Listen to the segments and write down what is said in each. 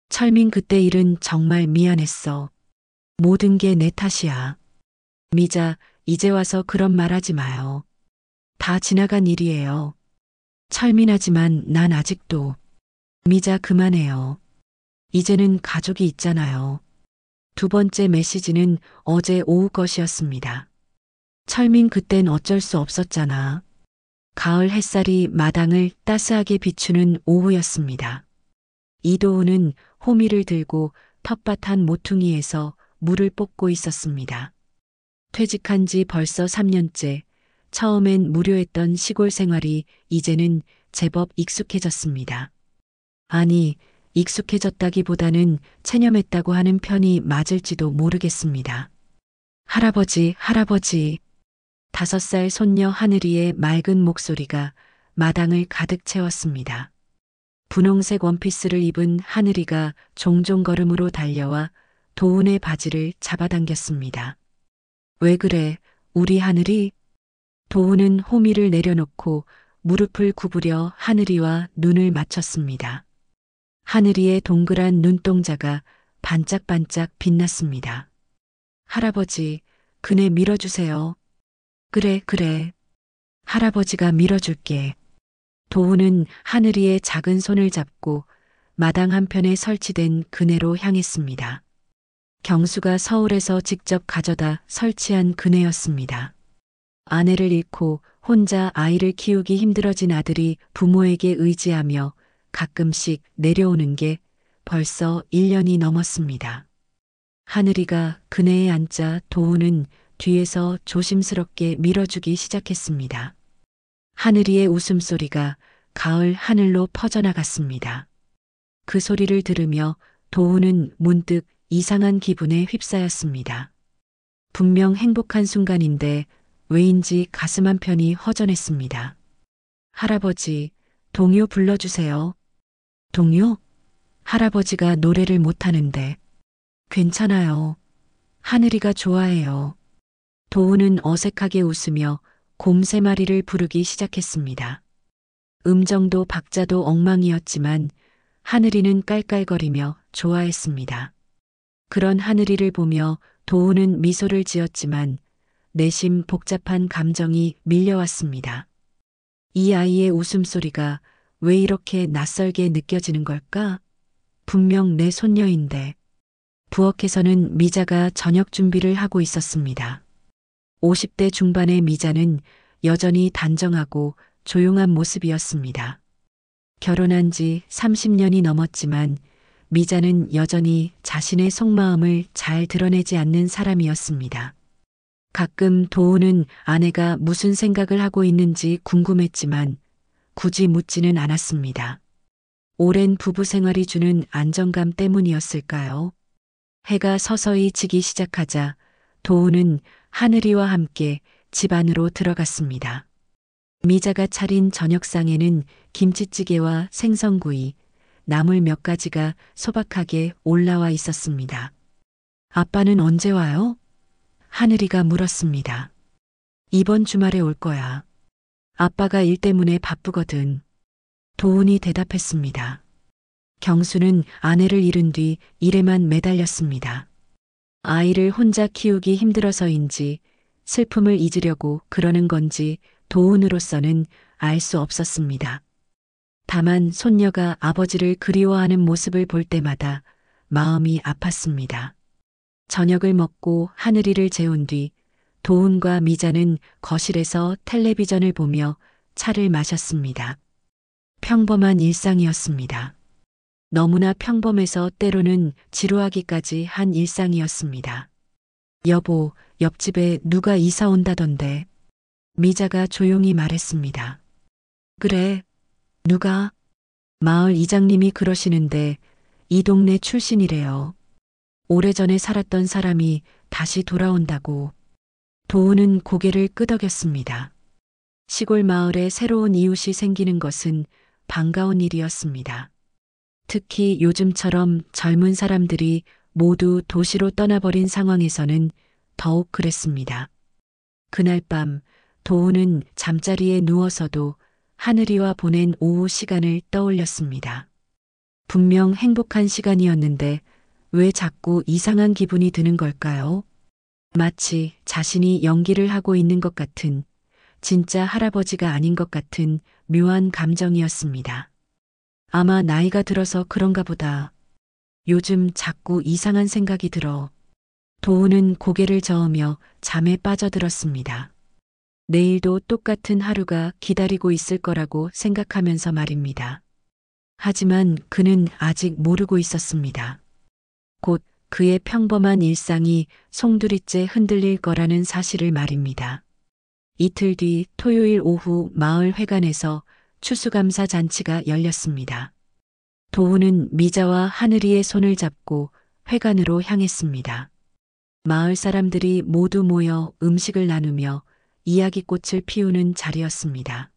철민 그때 일은 정말 미안했어. 모든 게 내 탓이야. 미자, 이제 와서 그런 말 하지 마요. 다 지나간 일이에요. 철민하지만 난 아직도. 미자 그만해요. 이제는 가족이 있잖아요. 두 번째 메시지는 어제 오후 것이었습니다. 철민 그땐 어쩔 수 없었잖아. 가을 햇살이 마당을 따스하게 비추는 오후였습니다. 이도우는 호미를 들고 텃밭 한 모퉁이에서 물을 뽑고 있었습니다. 퇴직한 지 벌써 3년째, 처음엔 무료했던 시골 생활이 이제는 제법 익숙해졌습니다. 아니, 익숙해졌다기보다는 체념했다고 하는 편이 맞을지도 모르겠습니다. 할아버지, 할아버지. 5살 손녀 하늘이의 맑은 목소리가 마당을 가득 채웠습니다. 분홍색 원피스를 입은 하늘이가 종종 걸음으로 달려와 도훈의 바지를 잡아당겼습니다. 왜 그래, 우리 하늘이? 도훈은 호미를 내려놓고 무릎을 구부려 하늘이와 눈을 맞췄습니다. 하늘이의 동그란 눈동자가 반짝반짝 빛났습니다. 할아버지, 그네 밀어주세요. 그래, 그래. 할아버지가 밀어줄게. 도훈은 하늘이의 작은 손을 잡고 마당 한편에 설치된 그네로 향했습니다. 경수가 서울에서 직접 가져다 설치한 그네였습니다. 아내를 잃고 혼자 아이를 키우기 힘들어진 아들이 부모에게 의지하며 가끔씩 내려오는 게 벌써 1년이 넘었습니다. 하늘이가 그네에 앉자 도훈은 뒤에서 조심스럽게 밀어주기 시작했습니다. 하늘이의 웃음소리가 가을 하늘로 퍼져나갔습니다. 그 소리를 들으며 도훈은 문득 이상한 기분에 휩싸였습니다. 분명 행복한 순간인데 왜인지 가슴 한편이 허전했습니다. 할아버지, 동요 불러주세요. 동요? 할아버지가 노래를 못하는데. 괜찮아요. 하늘이가 좋아해요. 도훈은 어색하게 웃으며 곰 3마리를 부르기 시작했습니다. 음정도 박자도 엉망이었지만 하늘이는 깔깔거리며 좋아했습니다. 그런 하늘이를 보며 도훈은 미소를 지었지만 내심 복잡한 감정이 밀려왔습니다. 이 아이의 웃음소리가 왜 이렇게 낯설게 느껴지는 걸까? 분명 내 손녀인데. 부엌에서는 미자가 저녁 준비를 하고 있었습니다. 50대 중반의 미자는 여전히 단정하고 조용한 모습이었습니다. 결혼한 지 30년이 넘었지만 미자는 여전히 자신의 속마음을 잘 드러내지 않는 사람이었습니다. 가끔 도훈은 아내가 무슨 생각을 하고 있는지 궁금했지만 굳이 묻지는 않았습니다. 오랜 부부 생활이 주는 안정감 때문이었을까요? 해가 서서히 지기 시작하자 도훈은 하늘이와 함께 집 안으로 들어갔습니다. 미자가 차린 저녁상에는 김치찌개와 생선구이, 나물 몇 가지가 소박하게 올라와 있었습니다. 아빠는 언제 와요? 하늘이가 물었습니다. 이번 주말에 올 거야. 아빠가 일 때문에 바쁘거든. 도훈이 대답했습니다. 경수는 아내를 잃은 뒤 일에만 매달렸습니다. 아이를 혼자 키우기 힘들어서인지 슬픔을 잊으려고 그러는 건지 도훈으로서는 알 수 없었습니다. 다만 손녀가 아버지를 그리워하는 모습을 볼 때마다 마음이 아팠습니다. 저녁을 먹고 하늘이를 재운 뒤 도훈과 미자는 거실에서 텔레비전을 보며 차를 마셨습니다. 평범한 일상이었습니다. 너무나 평범해서 때로는 지루하기까지 한 일상이었습니다. 여보, 옆집에 누가 이사 온다던데. 미자가 조용히 말했습니다. 그래, 누가? 마을 이장님이 그러시는데 이 동네 출신이래요. 오래전에 살았던 사람이 다시 돌아온다고. 도훈은 고개를 끄덕였습니다. 시골 마을에 새로운 이웃이 생기는 것은 반가운 일이었습니다. 특히 요즘처럼 젊은 사람들이 모두 도시로 떠나버린 상황에서는 더욱 그랬습니다. 그날 밤 도훈은 잠자리에 누워서도 하늘이와 보낸 오후 시간을 떠올렸습니다. 분명 행복한 시간이었는데 왜 자꾸 이상한 기분이 드는 걸까요? 마치 자신이 연기를 하고 있는 것 같은, 진짜 할아버지가 아닌 것 같은 묘한 감정이었습니다. 아마 나이가 들어서 그런가 보다. 요즘 자꾸 이상한 생각이 들어. 도훈은 고개를 저으며 잠에 빠져들었습니다. 내일도 똑같은 하루가 기다리고 있을 거라고 생각하면서 말입니다. 하지만 그는 아직 모르고 있었습니다. 곧 그의 평범한 일상이 송두리째 흔들릴 거라는 사실을 말입니다. 이틀 뒤 토요일 오후 마을 회관에서 추수감사 잔치가 열렸습니다. 도훈은 미자와 하늘이의 손을 잡고 회관으로 향했습니다. 마을 사람들이 모두 모여 음식을 나누며 이야기꽃을 피우는 자리였습니다.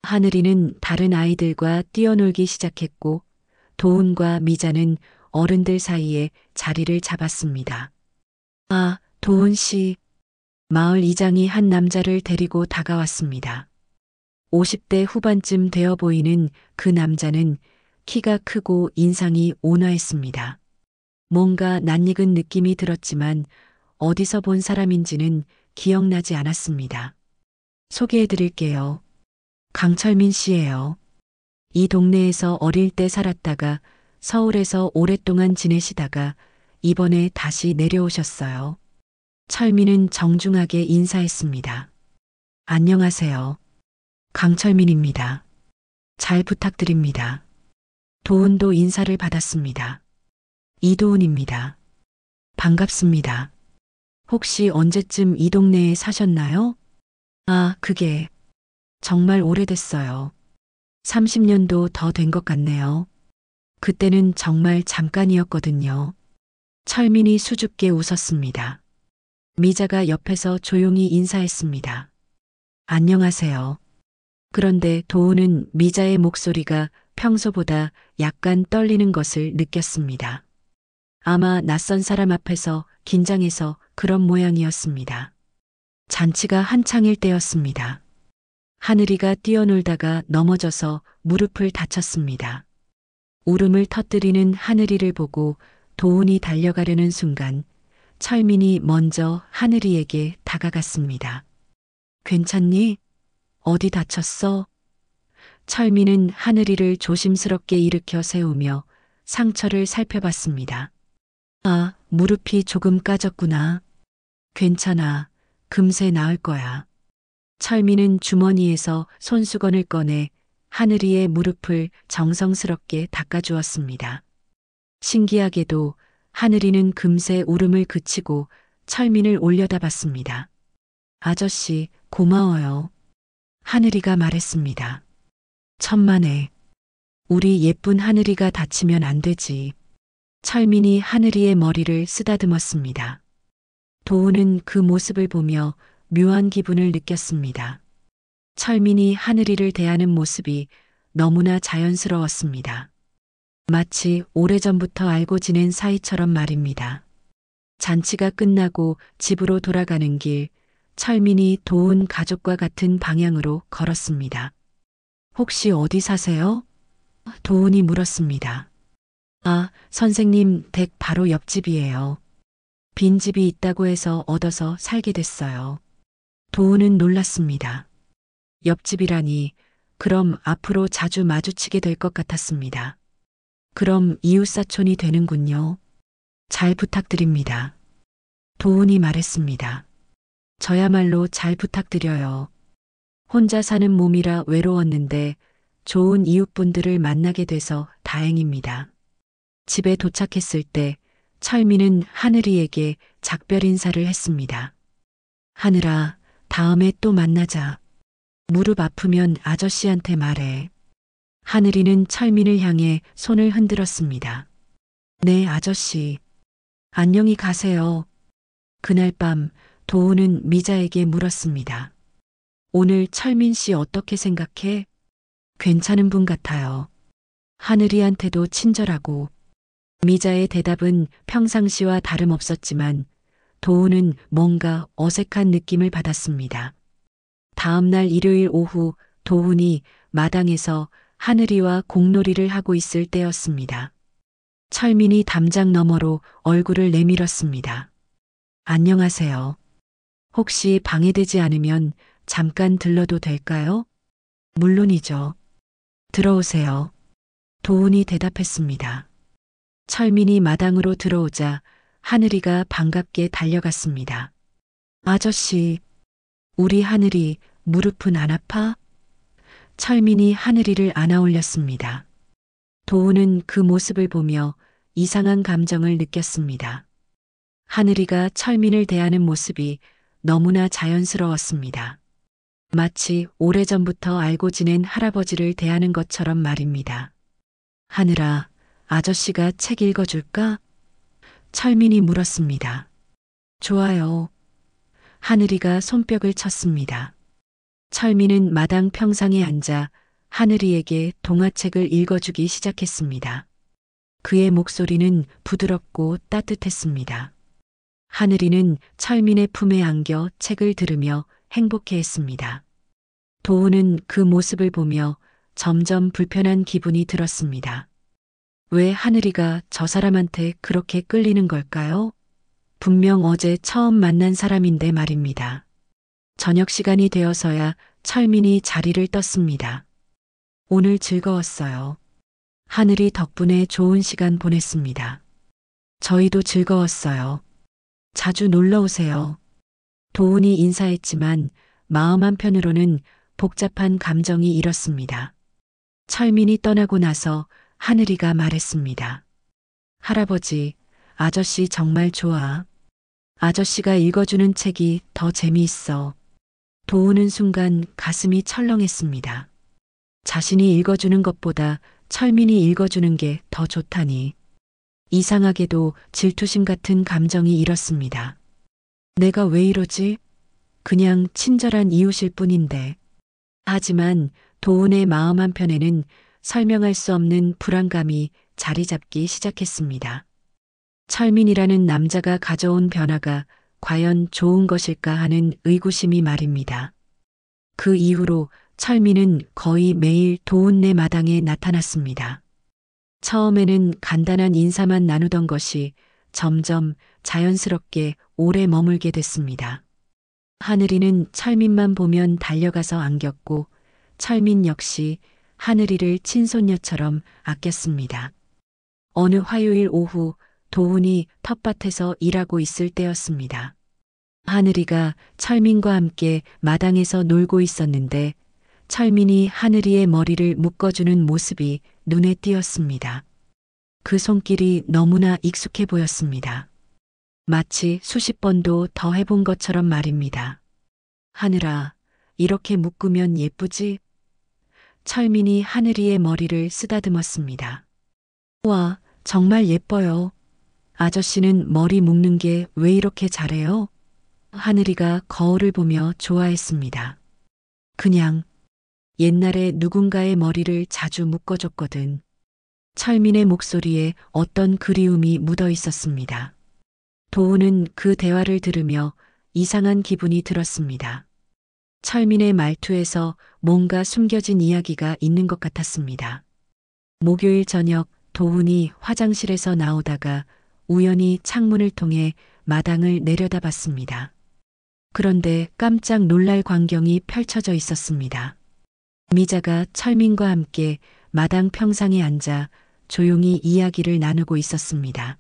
하늘이는 다른 아이들과 뛰어놀기 시작했고 도훈과 미자는 어른들 사이에 자리를 잡았습니다. 아, 도훈 씨. 마을 이장이 한 남자를 데리고 다가왔습니다. 50대 후반쯤 되어 보이는 그 남자는 키가 크고 인상이 온화했습니다. 뭔가 낯익은 느낌이 들었지만 어디서 본 사람인지는 기억나지 않았습니다. 소개해 드릴게요. 강철민 씨예요. 이 동네에서 어릴 때 살았다가 서울에서 오랫동안 지내시다가 이번에 다시 내려오셨어요. 철민은 정중하게 인사했습니다. 안녕하세요. 강철민입니다. 잘 부탁드립니다. 도훈도 인사를 받았습니다. 이도훈입니다. 반갑습니다. 혹시 언제쯤 이 동네에 사셨나요? 아, 그게 정말 오래됐어요. 30년도 더 된 것 같네요. 그때는 정말 잠깐이었거든요. 철민이 수줍게 웃었습니다. 미자가 옆에서 조용히 인사했습니다. 안녕하세요. 그런데 도훈은 미자의 목소리가 평소보다 약간 떨리는 것을 느꼈습니다. 아마 낯선 사람 앞에서 긴장해서 그런 모양이었습니다. 잔치가 한창일 때였습니다. 하늘이가 뛰어놀다가 넘어져서 무릎을 다쳤습니다. 울음을 터뜨리는 하늘이를 보고 도훈이 달려가려는 순간 철민이 먼저 하늘이에게 다가갔습니다. 괜찮니? 어디 다쳤어? 철민은 하늘이를 조심스럽게 일으켜 세우며 상처를 살펴봤습니다. 아, 무릎이 조금 까졌구나. 괜찮아. 금세 나을 거야. 철민은 주머니에서 손수건을 꺼내 하늘이의 무릎을 정성스럽게 닦아주었습니다. 신기하게도 하늘이는 금세 울음을 그치고 철민을 올려다봤습니다. 아저씨, 고마워요. 하늘이가 말했습니다. 천만에. 우리 예쁜 하늘이가 다치면 안 되지. 철민이 하늘이의 머리를 쓰다듬었습니다. 도훈은 그 모습을 보며 묘한 기분을 느꼈습니다. 철민이 하늘이를 대하는 모습이 너무나 자연스러웠습니다. 마치 오래전부터 알고 지낸 사이처럼 말입니다. 잔치가 끝나고 집으로 돌아가는 길, 철민이 도훈 가족과 같은 방향으로 걸었습니다. 혹시 어디 사세요? 도훈이 물었습니다. 아, 선생님 댁 바로 옆집이에요. 빈집이 있다고 해서 얻어서 살게 됐어요. 도훈은 놀랐습니다. 옆집이라니, 그럼 앞으로 자주 마주치게 될 것 같았습니다. 그럼 이웃사촌이 되는군요. 잘 부탁드립니다. 도훈이 말했습니다. 저야말로 잘 부탁드려요. 혼자 사는 몸이라 외로웠는데 좋은 이웃분들을 만나게 돼서 다행입니다. 집에 도착했을 때 철민은 하늘이에게 작별 인사를 했습니다. 하늘아, 다음에 또 만나자. 무릎 아프면 아저씨한테 말해. 하늘이는 철민을 향해 손을 흔들었습니다. 네, 아저씨. 안녕히 가세요. 그날 밤 도훈은 미자에게 물었습니다. 오늘 철민 씨 어떻게 생각해? 괜찮은 분 같아요. 하늘이한테도 친절하고. 미자의 대답은 평상시와 다름없었지만 도훈은 뭔가 어색한 느낌을 받았습니다. 다음 날 일요일 오후 도훈이 마당에서 하늘이와 공놀이를 하고 있을 때였습니다. 철민이 담장 너머로 얼굴을 내밀었습니다. 안녕하세요. 혹시 방해되지 않으면 잠깐 들러도 될까요? 물론이죠. 들어오세요. 도훈이 대답했습니다. 철민이 마당으로 들어오자 하늘이가 반갑게 달려갔습니다. 아저씨, 우리 하늘이 무릎은 안 아파? 철민이 하늘이를 안아올렸습니다. 도훈은 그 모습을 보며 이상한 감정을 느꼈습니다. 하늘이가 철민을 대하는 모습이 너무나 자연스러웠습니다. 마치 오래전부터 알고 지낸 할아버지를 대하는 것처럼 말입니다. 하늘아, 아저씨가 책 읽어줄까? 철민이 물었습니다. 좋아요. 하늘이가 손뼉을 쳤습니다. 철민은 마당 평상에 앉아 하늘이에게 동화책을 읽어주기 시작했습니다. 그의 목소리는 부드럽고 따뜻했습니다. 하늘이는 철민의 품에 안겨 책을 들으며 행복해했습니다. 도훈은 그 모습을 보며 점점 불편한 기분이 들었습니다. 왜 하늘이가 저 사람한테 그렇게 끌리는 걸까요? 분명 어제 처음 만난 사람인데 말입니다. 저녁 시간이 되어서야 철민이 자리를 떴습니다. 오늘 즐거웠어요. 하늘이 덕분에 좋은 시간 보냈습니다. 저희도 즐거웠어요. 자주 놀러 오세요. 도훈이 인사했지만 마음 한편으로는 복잡한 감정이 일었습니다. 철민이 떠나고 나서 하늘이가 말했습니다. 할아버지, 아저씨 정말 좋아. 아저씨가 읽어주는 책이 더 재미있어. 도훈은 순간 가슴이 철렁했습니다. 자신이 읽어주는 것보다 철민이 읽어주는 게 더 좋다니. 이상하게도 질투심 같은 감정이 일었습니다. 내가 왜 이러지? 그냥 친절한 이웃일 뿐인데. 하지만 도훈의 마음 한편에는 설명할 수 없는 불안감이 자리 잡기 시작했습니다. 철민이라는 남자가 가져온 변화가 과연 좋은 것일까 하는 의구심이 말입니다. 그 이후로 철민은 거의 매일 도훈네 마당에 나타났습니다. 처음에는 간단한 인사만 나누던 것이 점점 자연스럽게 오래 머물게 됐습니다. 하늘이는 철민만 보면 달려가서 안겼고 철민 역시 하늘이를 친손녀처럼 아꼈습니다. 어느 화요일 오후 도훈이 텃밭에서 일하고 있을 때였습니다. 하늘이가 철민과 함께 마당에서 놀고 있었는데 철민이 하늘이의 머리를 묶어주는 모습이 눈에 띄었습니다. 그 손길이 너무나 익숙해 보였습니다. 마치 수십 번도 더 해본 것처럼 말입니다. 하늘아, 이렇게 묶으면 예쁘지? 철민이 하늘이의 머리를 쓰다듬었습니다. 와, 정말 예뻐요. 아저씨는 머리 묶는 게 왜 이렇게 잘해요? 하늘이가 거울을 보며 좋아했습니다. 그냥 옛날에 누군가의 머리를 자주 묶어줬거든. 철민의 목소리에 어떤 그리움이 묻어 있었습니다. 도훈은 그 대화를 들으며 이상한 기분이 들었습니다. 철민의 말투에서 뭔가 숨겨진 이야기가 있는 것 같았습니다. 목요일 저녁 도훈이 화장실에서 나오다가 우연히 창문을 통해 마당을 내려다봤습니다. 그런데 깜짝 놀랄 광경이 펼쳐져 있었습니다. 미자가 철민과 함께 마당 평상에 앉아 조용히 이야기를 나누고 있었습니다.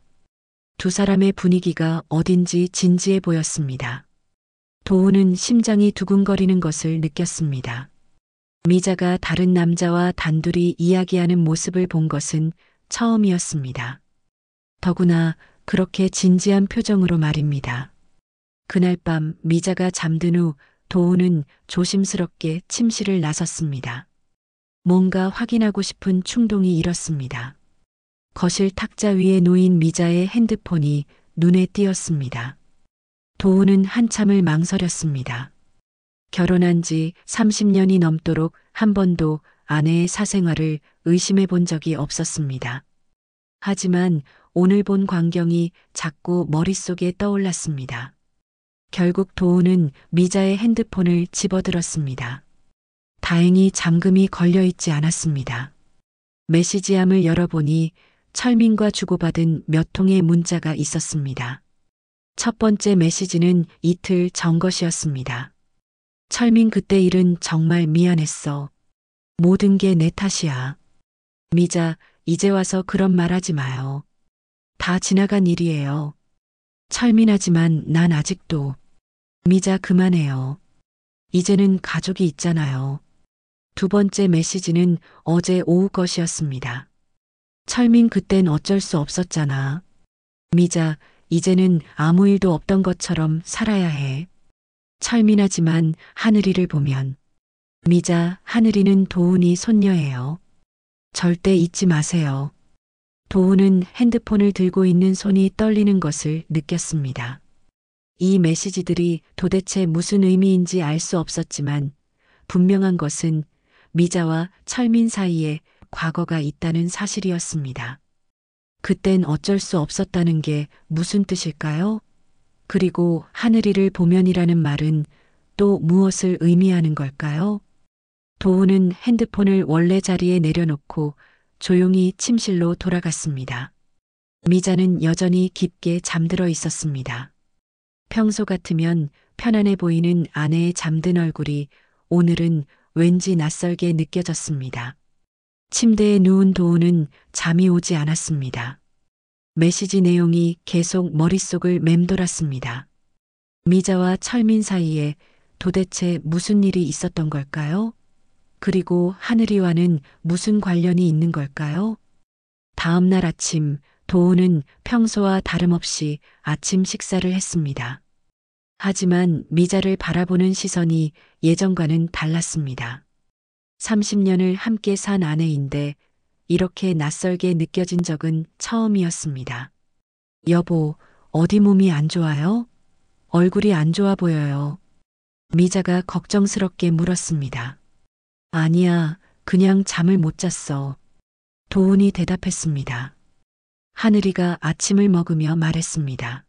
두 사람의 분위기가 어딘지 진지해 보였습니다. 도훈은 심장이 두근거리는 것을 느꼈습니다. 미자가 다른 남자와 단둘이 이야기하는 모습을 본 것은 처음이었습니다. 더구나 그렇게 진지한 표정으로 말입니다. 그날 밤 미자가 잠든 후 도훈은 조심스럽게 침실을 나섰습니다. 뭔가 확인하고 싶은 충동이 일었습니다. 거실 탁자 위에 놓인 미자의 핸드폰이 눈에 띄었습니다. 도훈은 한참을 망설였습니다. 결혼한 지 30년이 넘도록 한 번도 아내의 사생활을 의심해 본 적이 없었습니다. 하지만 오늘 본 광경이 자꾸 머릿속에 떠올랐습니다. 결국 도훈은 미자의 핸드폰을 집어들었습니다. 다행히 잠금이 걸려 있지 않았습니다. 메시지함을 열어보니 철민과 주고받은 몇 통의 문자가 있었습니다. 첫 번째 메시지는 이틀 전 것이었습니다. 철민, 그때 일은 정말 미안했어. 모든 게 내 탓이야. 미자, 이제 와서 그런 말 하지 마요. 다 지나간 일이에요. 철민하지만 난 아직도. 미자, 그만해요. 이제는 가족이 있잖아요. 두 번째 메시지는 어제 오후 것이었습니다. 철민, 그땐 어쩔 수 없었잖아. 미자, 이제는 아무 일도 없던 것처럼 살아야 해. 철민하지만 하늘이를 보면. 미자, 하늘이는 도훈이 손녀예요. 절대 잊지 마세요. 도훈은 핸드폰을 들고 있는 손이 떨리는 것을 느꼈습니다. 이 메시지들이 도대체 무슨 의미인지 알 수 없었지만 분명한 것은 미자와 철민 사이에 과거가 있다는 사실이었습니다. 그땐 어쩔 수 없었다는 게 무슨 뜻일까요? 그리고 하늘이를 보면이라는 말은 또 무엇을 의미하는 걸까요? 도훈은 핸드폰을 원래 자리에 내려놓고 조용히 침실로 돌아갔습니다. 미자는 여전히 깊게 잠들어 있었습니다. 평소 같으면 편안해 보이는 아내의 잠든 얼굴이 오늘은 왠지 낯설게 느껴졌습니다. 침대에 누운 도훈은 잠이 오지 않았습니다. 메시지 내용이 계속 머릿속을 맴돌았습니다. 미자와 철민 사이에 도대체 무슨 일이 있었던 걸까요? 그리고 하늘이와는 무슨 관련이 있는 걸까요? 다음 날 아침, 도훈은 평소와 다름없이 아침 식사를 했습니다. 하지만 미자를 바라보는 시선이 예전과는 달랐습니다. 30년을 함께 산 아내인데 이렇게 낯설게 느껴진 적은 처음이었습니다. 여보, 어디 몸이 안 좋아요? 얼굴이 안 좋아 보여요. 미자가 걱정스럽게 물었습니다. 아니야, 그냥 잠을 못 잤어. 도훈이 대답했습니다. 하늘이가 아침을 먹으며 말했습니다.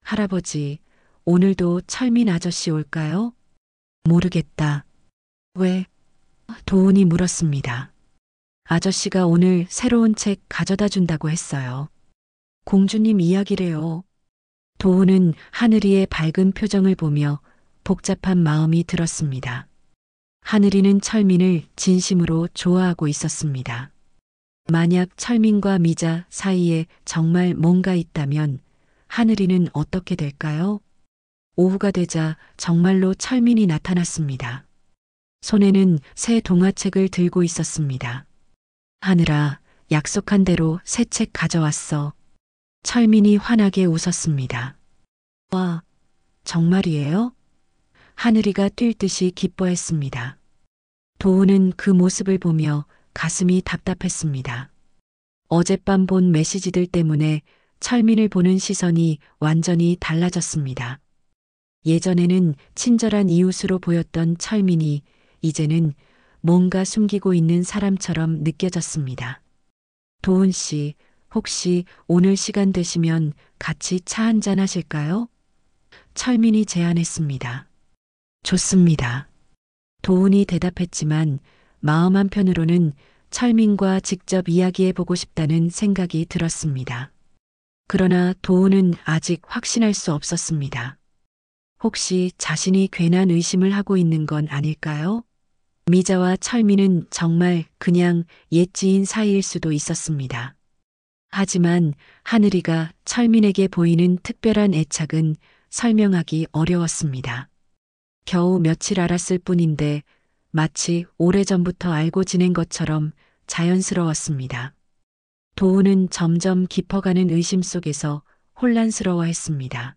할아버지, 오늘도 철민 아저씨 올까요? 모르겠다. 왜? 도훈이 물었습니다. 아저씨가 오늘 새로운 책 가져다 준다고 했어요. 공주님 이야기래요. 도훈은 하늘이의 밝은 표정을 보며 복잡한 마음이 들었습니다. 하늘이는 철민을 진심으로 좋아하고 있었습니다. 만약 철민과 미자 사이에 정말 뭔가 있다면 하늘이는 어떻게 될까요? 오후가 되자 정말로 철민이 나타났습니다. 손에는 새 동화책을 들고 있었습니다. 하늘아, 약속한 대로 새 책 가져왔어. 철민이 환하게 웃었습니다. 와, 정말이에요? 하늘이가 뛸 듯이 기뻐했습니다. 도훈은 그 모습을 보며 가슴이 답답했습니다. 어젯밤 본 메시지들 때문에 철민을 보는 시선이 완전히 달라졌습니다. 예전에는 친절한 이웃으로 보였던 철민이 이제는 뭔가 숨기고 있는 사람처럼 느껴졌습니다. 도훈 씨, 혹시 오늘 시간 되시면 같이 차 한잔 하실까요? 철민이 제안했습니다. 좋습니다. 도훈이 대답했지만 마음 한편으로는 철민과 직접 이야기해보고 싶다는 생각이 들었습니다. 그러나 도훈은 아직 확신할 수 없었습니다. 혹시 자신이 괜한 의심을 하고 있는 건 아닐까요? 미자와 철민은 정말 그냥 옛 지인 사이일 수도 있었습니다. 하지만 하늘이가 철민에게 보이는 특별한 애착은 설명하기 어려웠습니다. 겨우 며칠 알았을 뿐인데 마치 오래전부터 알고 지낸 것처럼 자연스러웠습니다. 도훈은 점점 깊어가는 의심 속에서 혼란스러워했습니다.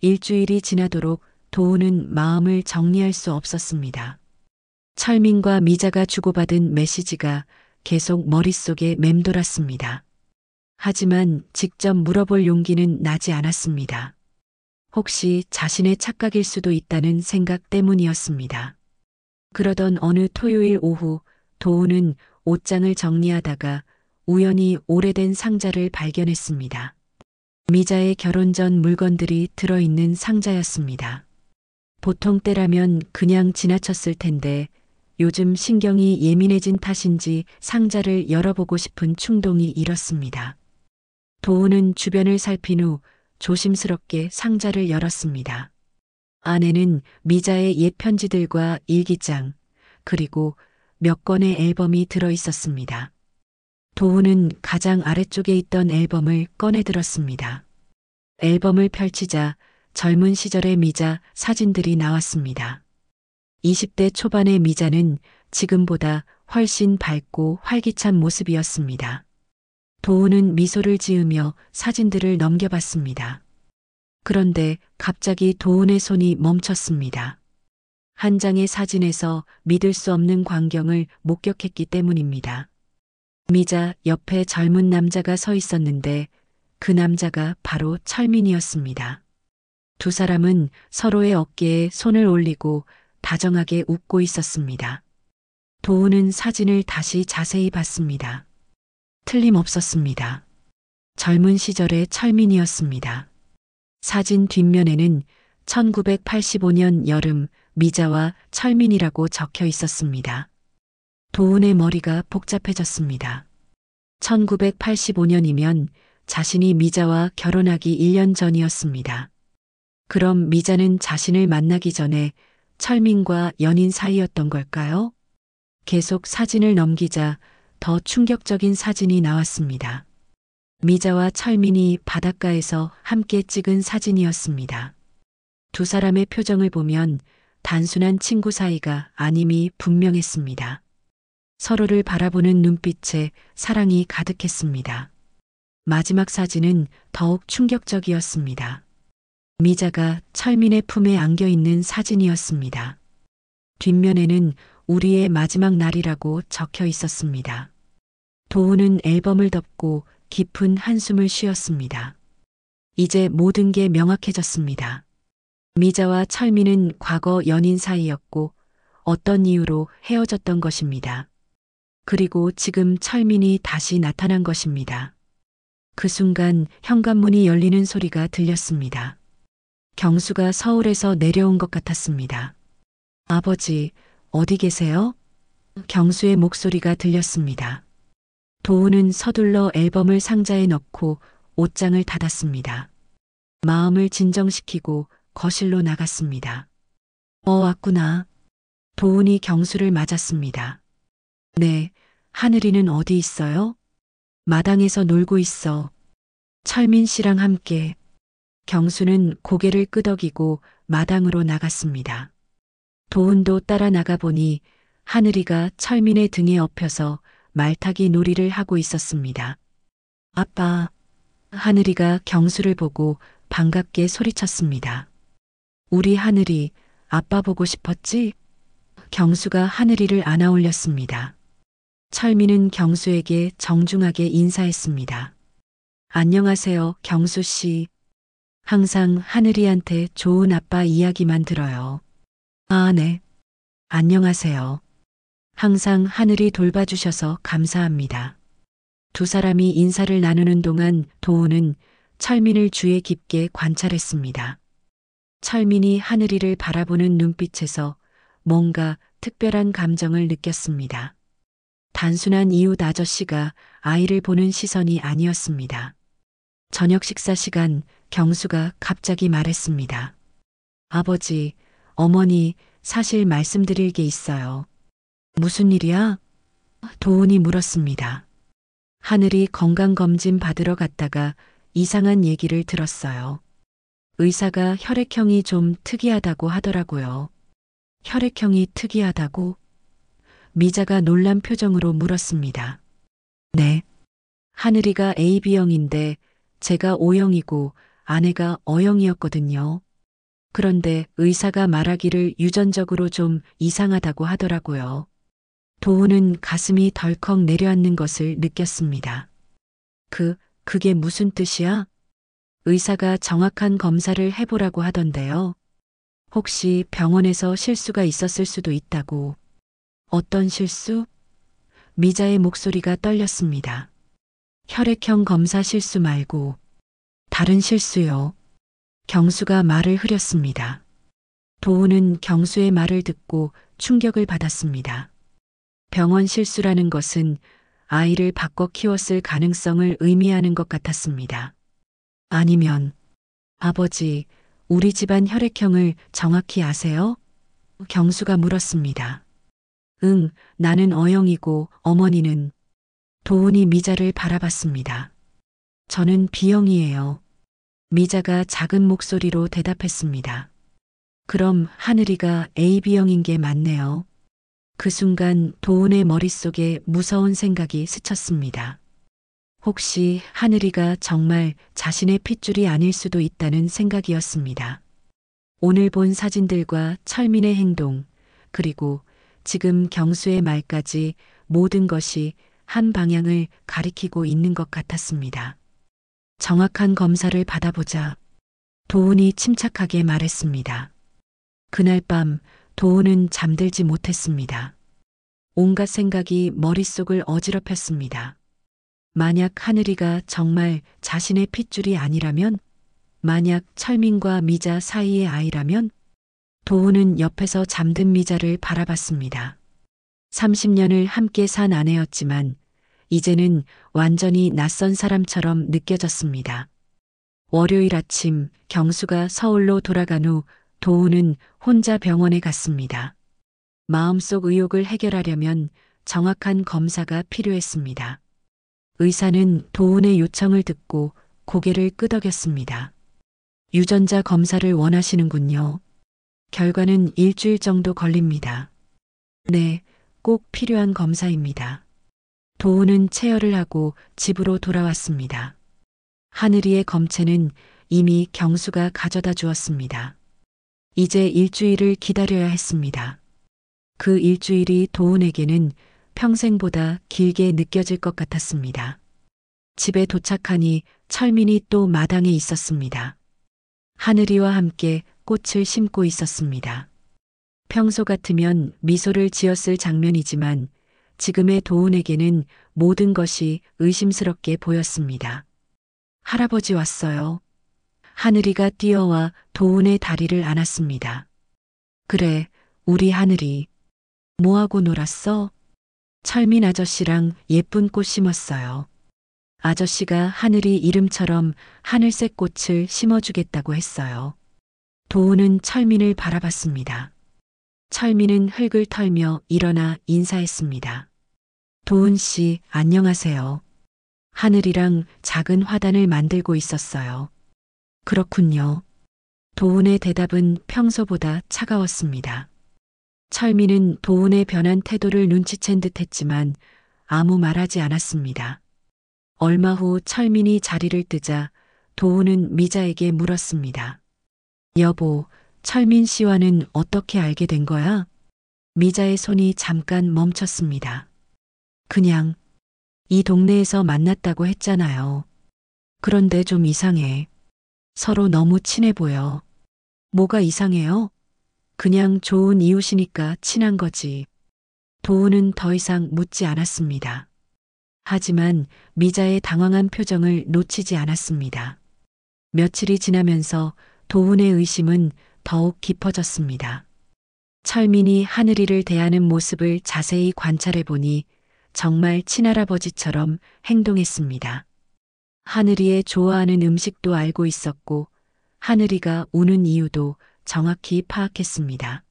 일주일이 지나도록 도훈은 마음을 정리할 수 없었습니다. 철민과 미자가 주고받은 메시지가 계속 머릿속에 맴돌았습니다. 하지만 직접 물어볼 용기는 나지 않았습니다. 혹시 자신의 착각일 수도 있다는 생각 때문이었습니다. 그러던 어느 토요일 오후 도훈은 옷장을 정리하다가 우연히 오래된 상자를 발견했습니다. 미자의 결혼 전 물건들이 들어있는 상자였습니다. 보통 때라면 그냥 지나쳤을 텐데 요즘 신경이 예민해진 탓인지 상자를 열어보고 싶은 충동이 일었습니다. 도훈은 주변을 살핀 후 조심스럽게 상자를 열었습니다. 안에는 미자의 옛 편지들과 일기장, 그리고 몇 권의 앨범이 들어 있었습니다. 도훈은 가장 아래쪽에 있던 앨범을 꺼내 들었습니다. 앨범을 펼치자 젊은 시절의 미자 사진들이 나왔습니다. 20대 초반의 미자는 지금보다 훨씬 밝고 활기찬 모습이었습니다. 도훈은 미소를 지으며 사진들을 넘겨봤습니다. 그런데 갑자기 도훈의 손이 멈췄습니다. 한 장의 사진에서 믿을 수 없는 광경을 목격했기 때문입니다. 미자 옆에 젊은 남자가 서 있었는데 그 남자가 바로 철민이었습니다. 두 사람은 서로의 어깨에 손을 올리고 다정하게 웃고 있었습니다. 도훈은 사진을 다시 자세히 봤습니다. 틀림없었습니다. 젊은 시절의 철민이었습니다. 사진 뒷면에는 1985년 여름 미자와 철민이라고 적혀 있었습니다. 도훈의 머리가 복잡해졌습니다. 1985년이면 자신이 미자와 결혼하기 1년 전이었습니다. 그럼 미자는 자신을 만나기 전에 철민과 연인 사이였던 걸까요? 계속 사진을 넘기자 더 충격적인 사진이 나왔습니다. 미자와 철민이 바닷가에서 함께 찍은 사진이었습니다. 두 사람의 표정을 보면 단순한 친구 사이가 아님이 분명했습니다. 서로를 바라보는 눈빛에 사랑이 가득했습니다. 마지막 사진은 더욱 충격적이었습니다. 미자가 철민의 품에 안겨 있는 사진이었습니다. 뒷면에는 우리의 마지막 날이라고 적혀 있었습니다. 도훈은 앨범을 덮고 깊은 한숨을 쉬었습니다. 이제 모든 게 명확해졌습니다. 미자와 철민은 과거 연인 사이였고 어떤 이유로 헤어졌던 것입니다. 그리고 지금 철민이 다시 나타난 것입니다. 그 순간 현관문이 열리는 소리가 들렸습니다. 경수가 서울에서 내려온 것 같았습니다. 아버지, 어디 계세요? 경수의 목소리가 들렸습니다. 도훈은 서둘러 앨범을 상자에 넣고 옷장을 닫았습니다. 마음을 진정시키고 거실로 나갔습니다. 왔구나. 도훈이 경수를 맞았습니다. 네, 하늘이는 어디 있어요? 마당에서 놀고 있어. 철민 씨랑 함께. 경수는 고개를 끄덕이고 마당으로 나갔습니다. 도훈도 따라 나가 보니 하늘이가 철민의 등에 엎여서 말타기 놀이를 하고 있었습니다. 아빠. 하늘이가 경수를 보고 반갑게 소리쳤습니다. 우리 하늘이 아빠 보고 싶었지? 경수가 하늘이를 안아 올렸습니다. 철민은 경수에게 정중하게 인사했습니다. 안녕하세요, 경수 씨. 항상 하늘이한테 좋은 아빠 이야기만 들어요. 아, 네. 안녕하세요. 항상 하늘이 돌봐주셔서 감사합니다. 두 사람이 인사를 나누는 동안 도훈은 철민을 주의 깊게 관찰했습니다. 철민이 하늘이를 바라보는 눈빛에서 뭔가 특별한 감정을 느꼈습니다. 단순한 이웃 아저씨가 아이를 보는 시선이 아니었습니다. 저녁 식사 시간 경수가 갑자기 말했습니다. 아버지, 어머니, 사실 말씀드릴 게 있어요. 무슨 일이야? 도훈이 물었습니다. 하늘이 건강검진 받으러 갔다가 이상한 얘기를 들었어요. 의사가 혈액형이 좀 특이하다고 하더라고요. 혈액형이 특이하다고? 미자가 놀란 표정으로 물었습니다. 네. 하늘이가 AB형인데 제가 O형이고 아내가 O형이었거든요. 그런데 의사가 말하기를 유전적으로 좀 이상하다고 하더라고요. 도훈은 가슴이 덜컥 내려앉는 것을 느꼈습니다. 그게 무슨 뜻이야? 의사가 정확한 검사를 해보라고 하던데요. 혹시 병원에서 실수가 있었을 수도 있다고. 어떤 실수? 미자의 목소리가 떨렸습니다. 혈액형 검사 실수 말고 다른 실수요. 경수가 말을 흐렸습니다. 도우는 경수의 말을 듣고 충격을 받았습니다. 병원 실수라는 것은 아이를 바꿔 키웠을 가능성을 의미하는 것 같았습니다. 아니면, 아버지, 우리 집안 혈액형을 정확히 아세요? 경수가 물었습니다. 응, 나는 O형이고 어머니는. 도훈이 미자를 바라봤습니다. 저는 B형이에요. 미자가 작은 목소리로 대답했습니다. 그럼 하늘이가 AB형인 게 맞네요. 그 순간 도훈의 머릿속에 무서운 생각이 스쳤습니다. 혹시 하늘이가 정말 자신의 핏줄이 아닐 수도 있다는 생각이었습니다. 오늘 본 사진들과 철민의 행동, 그리고 지금 경수의 말까지 모든 것이 한 방향을 가리키고 있는 것 같았습니다. 정확한 검사를 받아보자. 도훈이 침착하게 말했습니다. 그날 밤 도훈은 잠들지 못했습니다. 온갖 생각이 머릿속을 어지럽혔습니다. 만약 하늘이가 정말 자신의 핏줄이 아니라면, 만약 철민과 미자 사이의 아이라면, 도훈은 옆에서 잠든 미자를 바라봤습니다. 30년을 함께 산 아내였지만 이제는 완전히 낯선 사람처럼 느껴졌습니다. 월요일 아침 경수가 서울로 돌아간 후 도훈은 혼자 병원에 갔습니다. 마음속 의혹을 해결하려면 정확한 검사가 필요했습니다. 의사는 도훈의 요청을 듣고 고개를 끄덕였습니다. 유전자 검사를 원하시는군요. 결과는 일주일 정도 걸립니다. 네, 꼭 필요한 검사입니다. 도훈은 체열을 하고 집으로 돌아왔습니다. 하늘이의 검체는 이미 경수가 가져다 주었습니다. 이제 일주일을 기다려야 했습니다. 그 일주일이 도훈에게는 평생보다 길게 느껴질 것 같았습니다. 집에 도착하니 철민이 또 마당에 있었습니다. 하늘이와 함께 꽃을 심고 있었습니다. 평소 같으면 미소를 지었을 장면이지만 지금의 도훈에게는 모든 것이 의심스럽게 보였습니다. 할아버지 왔어요. 하늘이가 뛰어와 도훈의 다리를 안았습니다. 그래, 우리 하늘이. 뭐하고 놀았어? 철민 아저씨랑 예쁜 꽃 심었어요. 아저씨가 하늘이 이름처럼 하늘색 꽃을 심어주겠다고 했어요. 도훈은 철민을 바라봤습니다. 철민은 흙을 털며 일어나 인사했습니다. 도훈 씨, 안녕하세요. 하늘이랑 작은 화단을 만들고 있었어요. 그렇군요. 도훈의 대답은 평소보다 차가웠습니다. 철민은 도훈의 변한 태도를 눈치챈 듯 했지만 아무 말하지 않았습니다. 얼마 후 철민이 자리를 뜨자 도훈은 미자에게 물었습니다. 여보, 철민 씨와는 어떻게 알게 된 거야? 미자의 손이 잠깐 멈췄습니다. 그냥 이 동네에서 만났다고 했잖아요. 그런데 좀 이상해. 서로 너무 친해 보여. 뭐가 이상해요? 그냥 좋은 이웃이니까 친한 거지. 도훈은 더 이상 묻지 않았습니다. 하지만 미자의 당황한 표정을 놓치지 않았습니다. 며칠이 지나면서 도훈의 의심은 더욱 깊어졌습니다. 철민이 하늘이를 대하는 모습을 자세히 관찰해 보니 정말 친할아버지처럼 행동했습니다. 하늘이의 좋아하는 음식도 알고 있었고 하늘이가 우는 이유도 정확히 파악했습니다.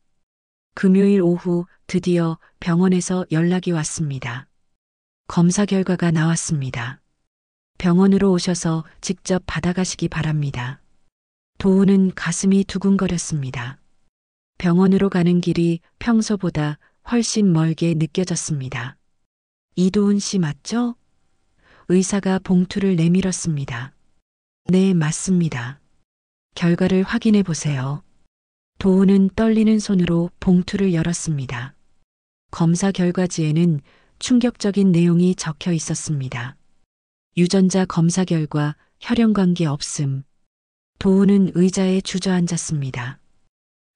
금요일 오후 드디어 병원에서 연락이 왔습니다. 검사 결과가 나왔습니다. 병원으로 오셔서 직접 받아가시기 바랍니다. 도훈은 가슴이 두근거렸습니다. 병원으로 가는 길이 평소보다 훨씬 멀게 느껴졌습니다. 이도훈 씨 맞죠? 의사가 봉투를 내밀었습니다. 네, 맞습니다. 결과를 확인해 보세요. 도훈은 떨리는 손으로 봉투를 열었습니다. 검사 결과지에는 충격적인 내용이 적혀 있었습니다. 유전자 검사 결과 혈연 관계 없음. 도훈은 의자에 주저앉았습니다.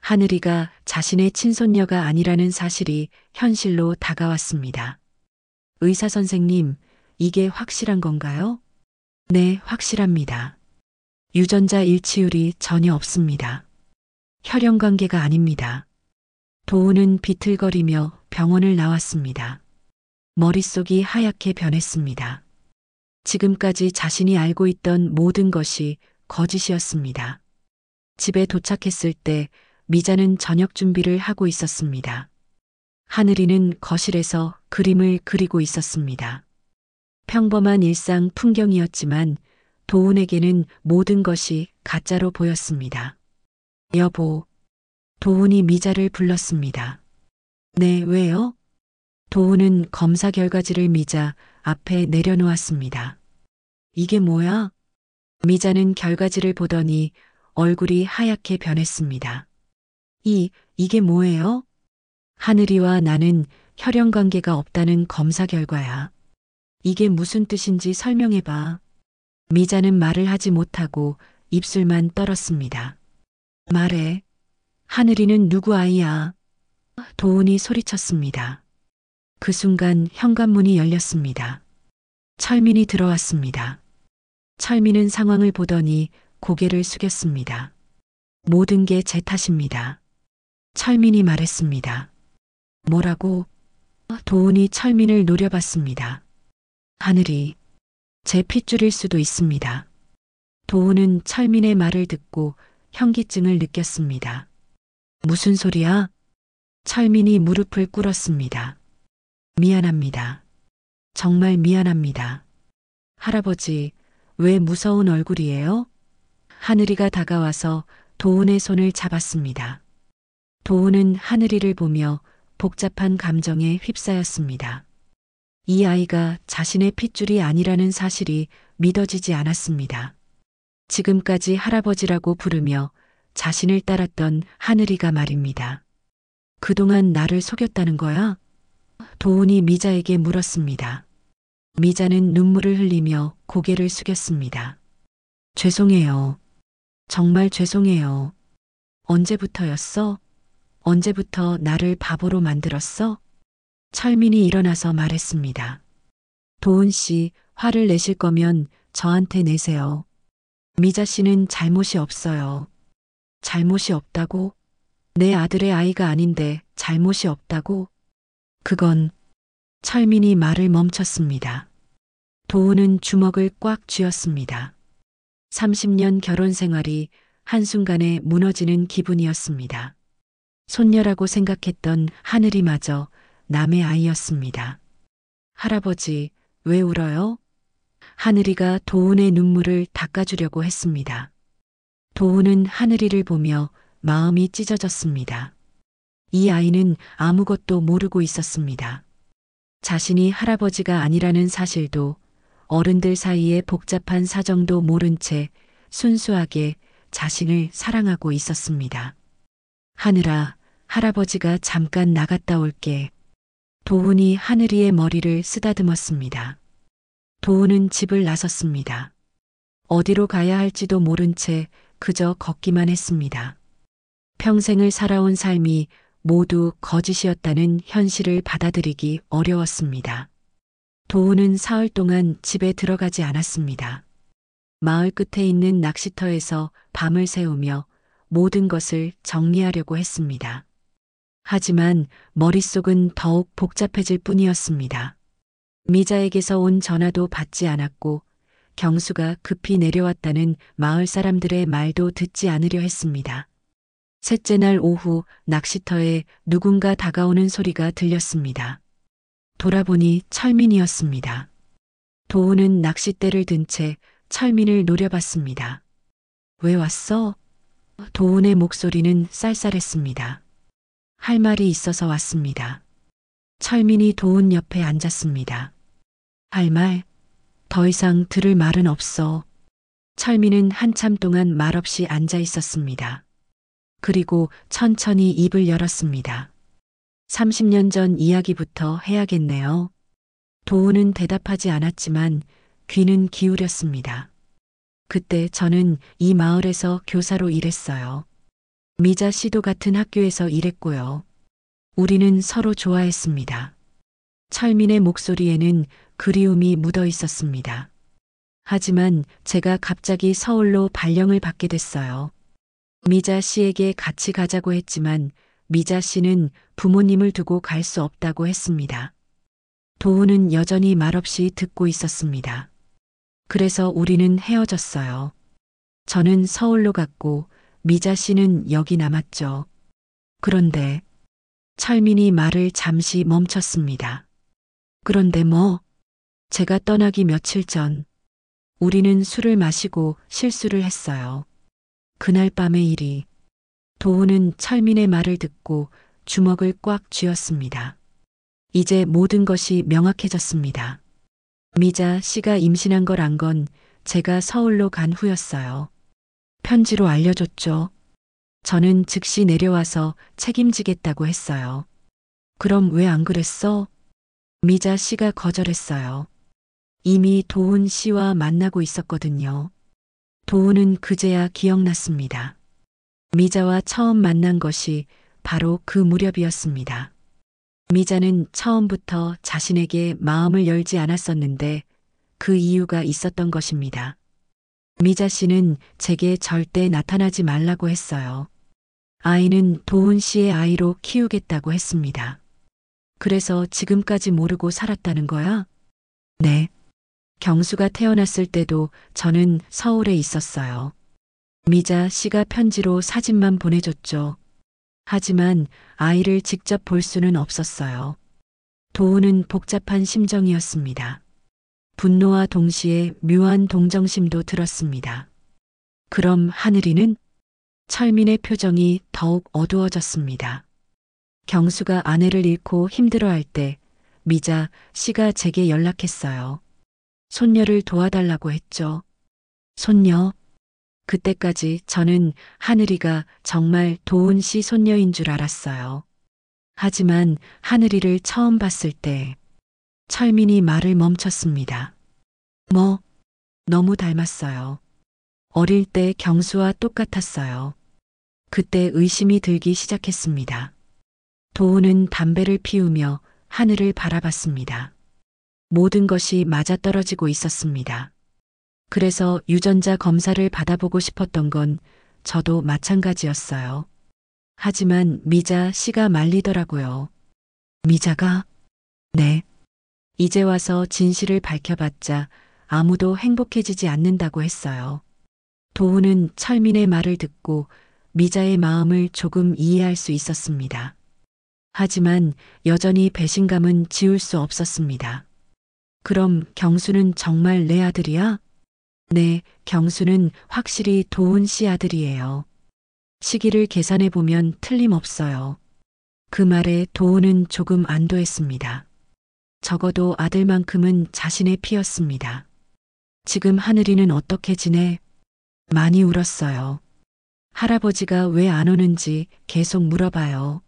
하늘이가 자신의 친손녀가 아니라는 사실이 현실로 다가왔습니다. 의사 선생님, 이게 확실한 건가요? 네, 확실합니다. 유전자 일치율이 전혀 없습니다. 혈연 관계가 아닙니다. 도훈은 비틀거리며 병원을 나왔습니다. 머릿속이 하얗게 변했습니다. 지금까지 자신이 알고 있던 모든 것이 거짓이었습니다. 집에 도착했을 때 미자는 저녁 준비를 하고 있었습니다. 하늘이는 거실에서 그림을 그리고 있었습니다. 평범한 일상 풍경이었지만 도훈에게는 모든 것이 가짜로 보였습니다. 여보, 도훈이 미자를 불렀습니다. 네, 왜요? 도훈은 검사 결과지를 미자 앞에 내려놓았습니다. 이게 뭐야? 미자는 결과지를 보더니 얼굴이 하얗게 변했습니다. 이게 뭐예요? 하늘이와 나는 혈연 관계가 없다는 검사 결과야. 이게 무슨 뜻인지 설명해봐. 미자는 말을 하지 못하고 입술만 떨었습니다. 말해. 하늘이는 누구 아이야? 도훈이 소리쳤습니다. 그 순간 현관문이 열렸습니다. 철민이 들어왔습니다. 철민은 상황을 보더니 고개를 숙였습니다. 모든 게 제 탓입니다. 철민이 말했습니다. 뭐라고? 도훈이 철민을 노려봤습니다. 하늘이 제 핏줄일 수도 있습니다. 도훈은 철민의 말을 듣고 현기증을 느꼈습니다. 무슨 소리야? 철민이 무릎을 꿇었습니다. 미안합니다. 정말 미안합니다. 할아버지, 왜 무서운 얼굴이에요? 하늘이가 다가와서 도훈의 손을 잡았습니다. 도훈은 하늘이를 보며 복잡한 감정에 휩싸였습니다. 이 아이가 자신의 핏줄이 아니라는 사실이 믿어지지 않았습니다. 지금까지 할아버지라고 부르며 자신을 따랐던 하늘이가 말입니다. 그동안 나를 속였다는 거야? 도훈이 미자에게 물었습니다. 미자는 눈물을 흘리며 고개를 숙였습니다. 죄송해요. 정말 죄송해요. 언제부터였어? 언제부터 나를 바보로 만들었어? 철민이 일어나서 말했습니다. 도훈 씨, 화를 내실 거면 저한테 내세요. 미자 씨는 잘못이 없어요. 잘못이 없다고? 내 아들의 아이가 아닌데 잘못이 없다고? 그건 철민이 말을 멈췄습니다. 도훈은 주먹을 꽉 쥐었습니다. 30년 결혼 생활이 한순간에 무너지는 기분이었습니다. 손녀라고 생각했던 하늘이마저 남의 아이였습니다. 할아버지, 왜 울어요? 하늘이가 도훈의 눈물을 닦아주려고 했습니다. 도훈은 하늘이를 보며 마음이 찢어졌습니다. 이 아이는 아무것도 모르고 있었습니다. 자신이 할아버지가 아니라는 사실도 어른들 사이의 복잡한 사정도 모른 채 순수하게 자신을 사랑하고 있었습니다. 하늘아, 할아버지가 잠깐 나갔다 올게. 도훈이 하늘이의 머리를 쓰다듬었습니다. 도훈은 집을 나섰습니다. 어디로 가야 할지도 모른 채 그저 걷기만 했습니다. 평생을 살아온 삶이 모두 거짓이었다는 현실을 받아들이기 어려웠습니다. 도훈은 사흘 동안 집에 들어가지 않았습니다. 마을 끝에 있는 낚시터에서 밤을 새우며 모든 것을 정리하려고 했습니다. 하지만 머릿속은 더욱 복잡해질 뿐이었습니다. 미자에게서 온 전화도 받지 않았고 경수가 급히 내려왔다는 마을 사람들의 말도 듣지 않으려 했습니다. 셋째 날 오후 낚시터에 누군가 다가오는 소리가 들렸습니다. 돌아보니 철민이었습니다. 도훈은 낚싯대를 든 채 철민을 노려봤습니다. 왜 왔어? 도훈의 목소리는 쌀쌀했습니다. 할 말이 있어서 왔습니다. 철민이 도훈 옆에 앉았습니다. 할 말? 더 이상 들을 말은 없어. 철민은 한참 동안 말없이 앉아 있었습니다. 그리고 천천히 입을 열었습니다. 30년 전 이야기부터 해야겠네요. 도훈은 대답하지 않았지만 귀는 기울였습니다. 그때 저는 이 마을에서 교사로 일했어요. 미자 씨도 같은 학교에서 일했고요. 우리는 서로 좋아했습니다. 철민의 목소리에는 그리움이 묻어 있었습니다. 하지만 제가 갑자기 서울로 발령을 받게 됐어요. 미자 씨에게 같이 가자고 했지만 미자 씨는 부모님을 두고 갈 수 없다고 했습니다. 도훈은 여전히 말없이 듣고 있었습니다. 그래서 우리는 헤어졌어요. 저는 서울로 갔고 미자 씨는 여기 남았죠. 그런데 철민이 말을 잠시 멈췄습니다. 그런데 뭐? 제가 떠나기 며칠 전 우리는 술을 마시고 실수를 했어요. 그날 밤의 일이. 도훈은 철민의 말을 듣고 주먹을 꽉 쥐었습니다. 이제 모든 것이 명확해졌습니다. 미자 씨가 임신한 걸 안 건 제가 서울로 간 후였어요. 편지로 알려줬죠. 저는 즉시 내려와서 책임지겠다고 했어요. 그럼 왜 안 그랬어? 미자 씨가 거절했어요. 이미 도훈 씨와 만나고 있었거든요. 도훈은 그제야 기억났습니다. 미자와 처음 만난 것이 바로 그 무렵이었습니다. 미자는 처음부터 자신에게 마음을 열지 않았었는데 그 이유가 있었던 것입니다. 미자 씨는 제게 절대 나타나지 말라고 했어요. 아이는 도훈 씨의 아이로 키우겠다고 했습니다. 그래서 지금까지 모르고 살았다는 거야? 네. 경수가 태어났을 때도 저는 서울에 있었어요. 미자 씨가 편지로 사진만 보내줬죠. 하지만 아이를 직접 볼 수는 없었어요. 도훈은 복잡한 심정이었습니다. 분노와 동시에 묘한 동정심도 들었습니다. 그럼 하늘이는? 철민의 표정이 더욱 어두워졌습니다. 경수가 아내를 잃고 힘들어할 때 미자 씨가 제게 연락했어요. 손녀를 도와달라고 했죠. 손녀? 그때까지 저는 하늘이가 정말 도훈 씨 손녀인 줄 알았어요. 하지만 하늘이를 처음 봤을 때 철민이 말을 멈췄습니다. 뭐? 너무 닮았어요. 어릴 때 경수와 똑같았어요. 그때 의심이 들기 시작했습니다. 도훈은 담배를 피우며 하늘을 바라봤습니다. 모든 것이 맞아떨어지고 있었습니다. 그래서 유전자 검사를 받아보고 싶었던 건 저도 마찬가지였어요. 하지만 미자 씨가 말리더라고요. 미자가? 네. 이제 와서 진실을 밝혀봤자 아무도 행복해지지 않는다고 했어요. 도훈은 철민의 말을 듣고 미자의 마음을 조금 이해할 수 있었습니다. 하지만 여전히 배신감은 지울 수 없었습니다. 그럼 경수는 정말 내 아들이야? 네, 경수는 확실히 도훈 씨 아들이에요. 시기를 계산해 보면 틀림없어요. 그 말에 도훈은 조금 안도했습니다. 적어도 아들만큼은 자신의 피였습니다. 지금 하늘이는 어떻게 지내? 많이 울었어요. 할아버지가 왜 안 오는지 계속 물어봐요.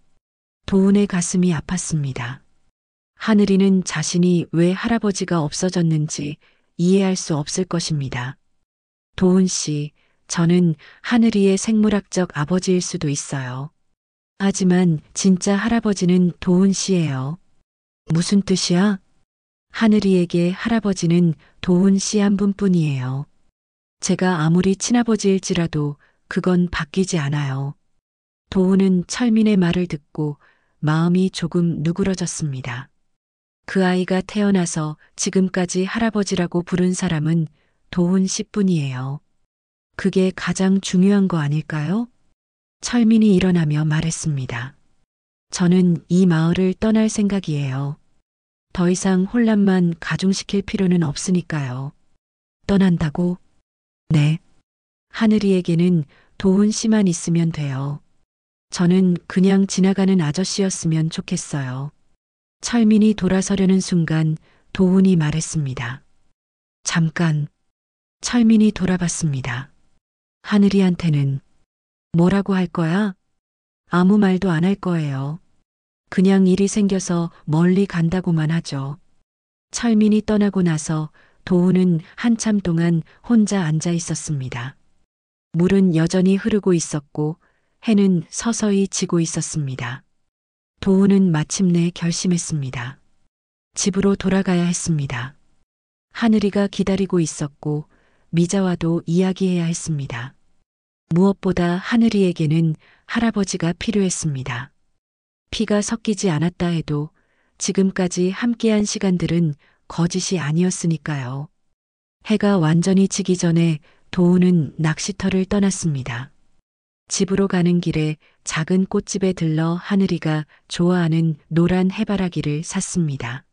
도훈의 가슴이 아팠습니다. 하늘이는 자신이 왜 할아버지가 없어졌는지 이해할 수 없을 것입니다. 도훈 씨, 저는 하늘이의 생물학적 아버지일 수도 있어요. 하지만 진짜 할아버지는 도훈 씨예요. 무슨 뜻이야? 하늘이에게 할아버지는 도훈 씨 한 분뿐이에요. 제가 아무리 친아버지일지라도 그건 바뀌지 않아요. 도훈은 철민의 말을 듣고 마음이 조금 누그러졌습니다. 그 아이가 태어나서 지금까지 할아버지라고 부른 사람은 도훈 씨뿐이에요. 그게 가장 중요한 거 아닐까요? 철민이 일어나며 말했습니다. 저는 이 마을을 떠날 생각이에요. 더 이상 혼란만 가중시킬 필요는 없으니까요. 떠난다고? 네. 하늘이에게는 도훈 씨만 있으면 돼요. 저는 그냥 지나가는 아저씨였으면 좋겠어요. 철민이 돌아서려는 순간 도훈이 말했습니다. 잠깐. 철민이 돌아봤습니다. 하늘이한테는 뭐라고 할 거야? 아무 말도 안 할 거예요. 그냥 일이 생겨서 멀리 간다고만 하죠. 철민이 떠나고 나서 도훈은 한참 동안 혼자 앉아 있었습니다. 물은 여전히 흐르고 있었고 해는 서서히 지고 있었습니다. 도훈은 마침내 결심했습니다. 집으로 돌아가야 했습니다. 하늘이가 기다리고 있었고 미자와도 이야기해야 했습니다. 무엇보다 하늘이에게는 할아버지가 필요했습니다. 피가 섞이지 않았다 해도 지금까지 함께한 시간들은 거짓이 아니었으니까요. 해가 완전히 지기 전에 도우는 낚시터를 떠났습니다. 집으로 가는 길에 작은 꽃집에 들러 하늘이가 좋아하는 노란 해바라기를 샀습니다.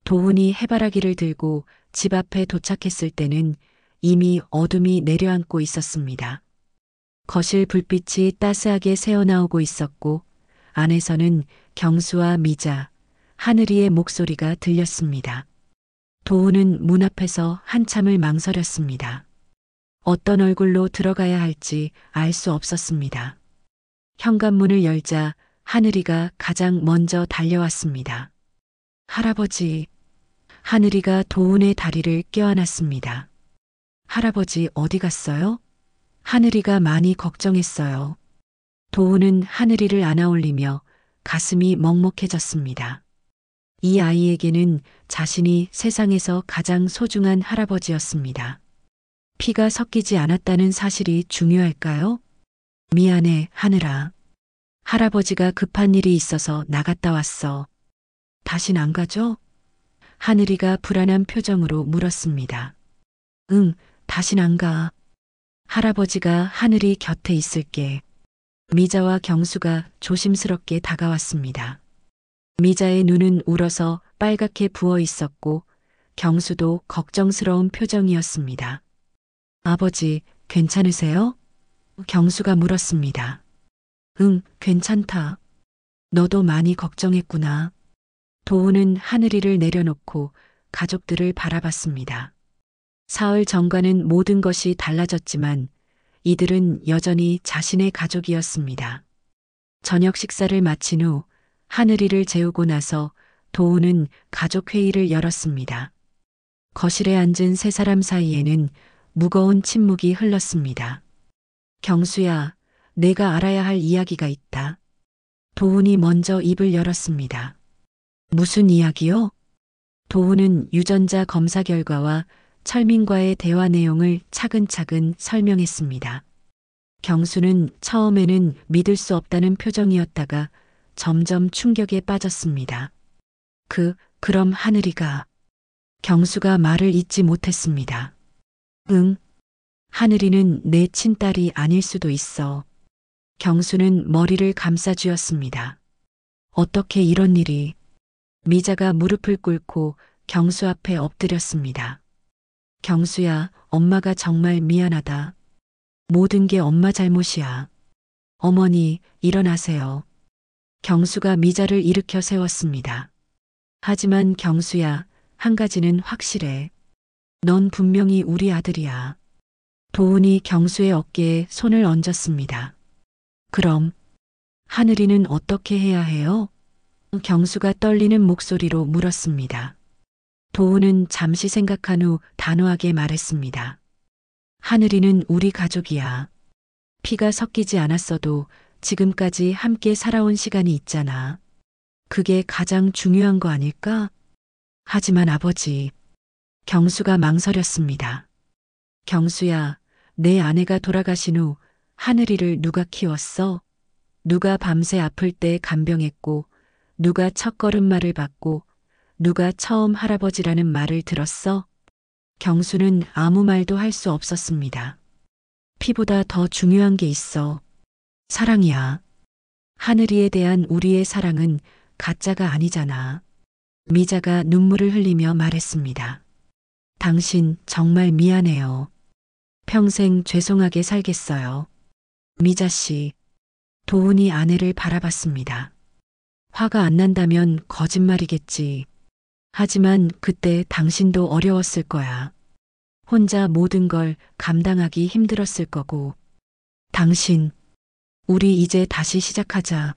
도훈이 해바라기를 들고 집 앞에 도착했을 때는 이미 어둠이 내려앉고 있었습니다. 거실 불빛이 따스하게 새어나오고 있었고 안에서는 경수와 미자, 하늘이의 목소리가 들렸습니다. 도훈은 문 앞에서 한참을 망설였습니다. 어떤 얼굴로 들어가야 할지 알 수 없었습니다. 현관문을 열자 하늘이가 가장 먼저 달려왔습니다. 할아버지, 하늘이가 도훈의 다리를 껴안았습니다. 할아버지 어디 갔어요? 하늘이가 많이 걱정했어요. 도훈은 하늘이를 안아올리며 가슴이 먹먹해졌습니다. 이 아이에게는 자신이 세상에서 가장 소중한 할아버지였습니다. 피가 섞이지 않았다는 사실이 중요할까요? 미안해, 하늘아. 할아버지가 급한 일이 있어서 나갔다 왔어. 다신 안 가죠? 하늘이가 불안한 표정으로 물었습니다. 응, 다신 안 가. 할아버지가 하늘이 곁에 있을게. 미자와 경수가 조심스럽게 다가왔습니다. 미자의 눈은 울어서 빨갛게 부어 있었고 경수도 걱정스러운 표정이었습니다. 아버지, 괜찮으세요? 경수가 물었습니다. 응, 괜찮다. 너도 많이 걱정했구나. 도훈은 하늘이를 내려놓고 가족들을 바라봤습니다. 사흘 전과는 모든 것이 달라졌지만 이들은 여전히 자신의 가족이었습니다. 저녁 식사를 마친 후 하늘이를 재우고 나서 도훈은 가족회의를 열었습니다. 거실에 앉은 세 사람 사이에는 무거운 침묵이 흘렀습니다. 경수야, 내가 알아야 할 이야기가 있다. 도훈이 먼저 입을 열었습니다. 무슨 이야기요? 도훈은 유전자 검사 결과와 철민과의 대화 내용을 차근차근 설명했습니다. 경수는 처음에는 믿을 수 없다는 표정이었다가 점점 충격에 빠졌습니다. 그럼 하늘이가. 경수가 말을 잇지 못했습니다. 응. 하늘이는 내 친딸이 아닐 수도 있어. 경수는 머리를 감싸쥐었습니다. 어떻게 이런 일이. 미자가 무릎을 꿇고 경수 앞에 엎드렸습니다. 경수야, 엄마가 정말 미안하다. 모든 게 엄마 잘못이야. 어머니, 일어나세요. 경수가 미자를 일으켜 세웠습니다. 하지만 경수야, 한 가지는 확실해. 넌 분명히 우리 아들이야. 도훈이 경수의 어깨에 손을 얹었습니다. 그럼 하늘이는 어떻게 해야 해요? 경수가 떨리는 목소리로 물었습니다. 도훈은 잠시 생각한 후 단호하게 말했습니다. 하늘이는 우리 가족이야. 피가 섞이지 않았어도 지금까지 함께 살아온 시간이 있잖아. 그게 가장 중요한 거 아닐까? 하지만 아버지, 경수가 망설였습니다. 경수야, 내 아내가 돌아가신 후 하늘이를 누가 키웠어? 누가 밤새 아플 때 간병했고, 누가 첫 걸음마를 받고, 누가 처음 할아버지라는 말을 들었어? 경수는 아무 말도 할 수 없었습니다. 피보다 더 중요한 게 있어. 사랑이야. 하늘이에 대한 우리의 사랑은 가짜가 아니잖아. 미자가 눈물을 흘리며 말했습니다. 당신 정말 미안해요. 평생 죄송하게 살겠어요. 미자 씨. 도훈이 아내를 바라봤습니다. 화가 안 난다면 거짓말이겠지. 하지만 그때 당신도 어려웠을 거야. 혼자 모든 걸 감당하기 힘들었을 거고. 당신, 우리 이제 다시 시작하자.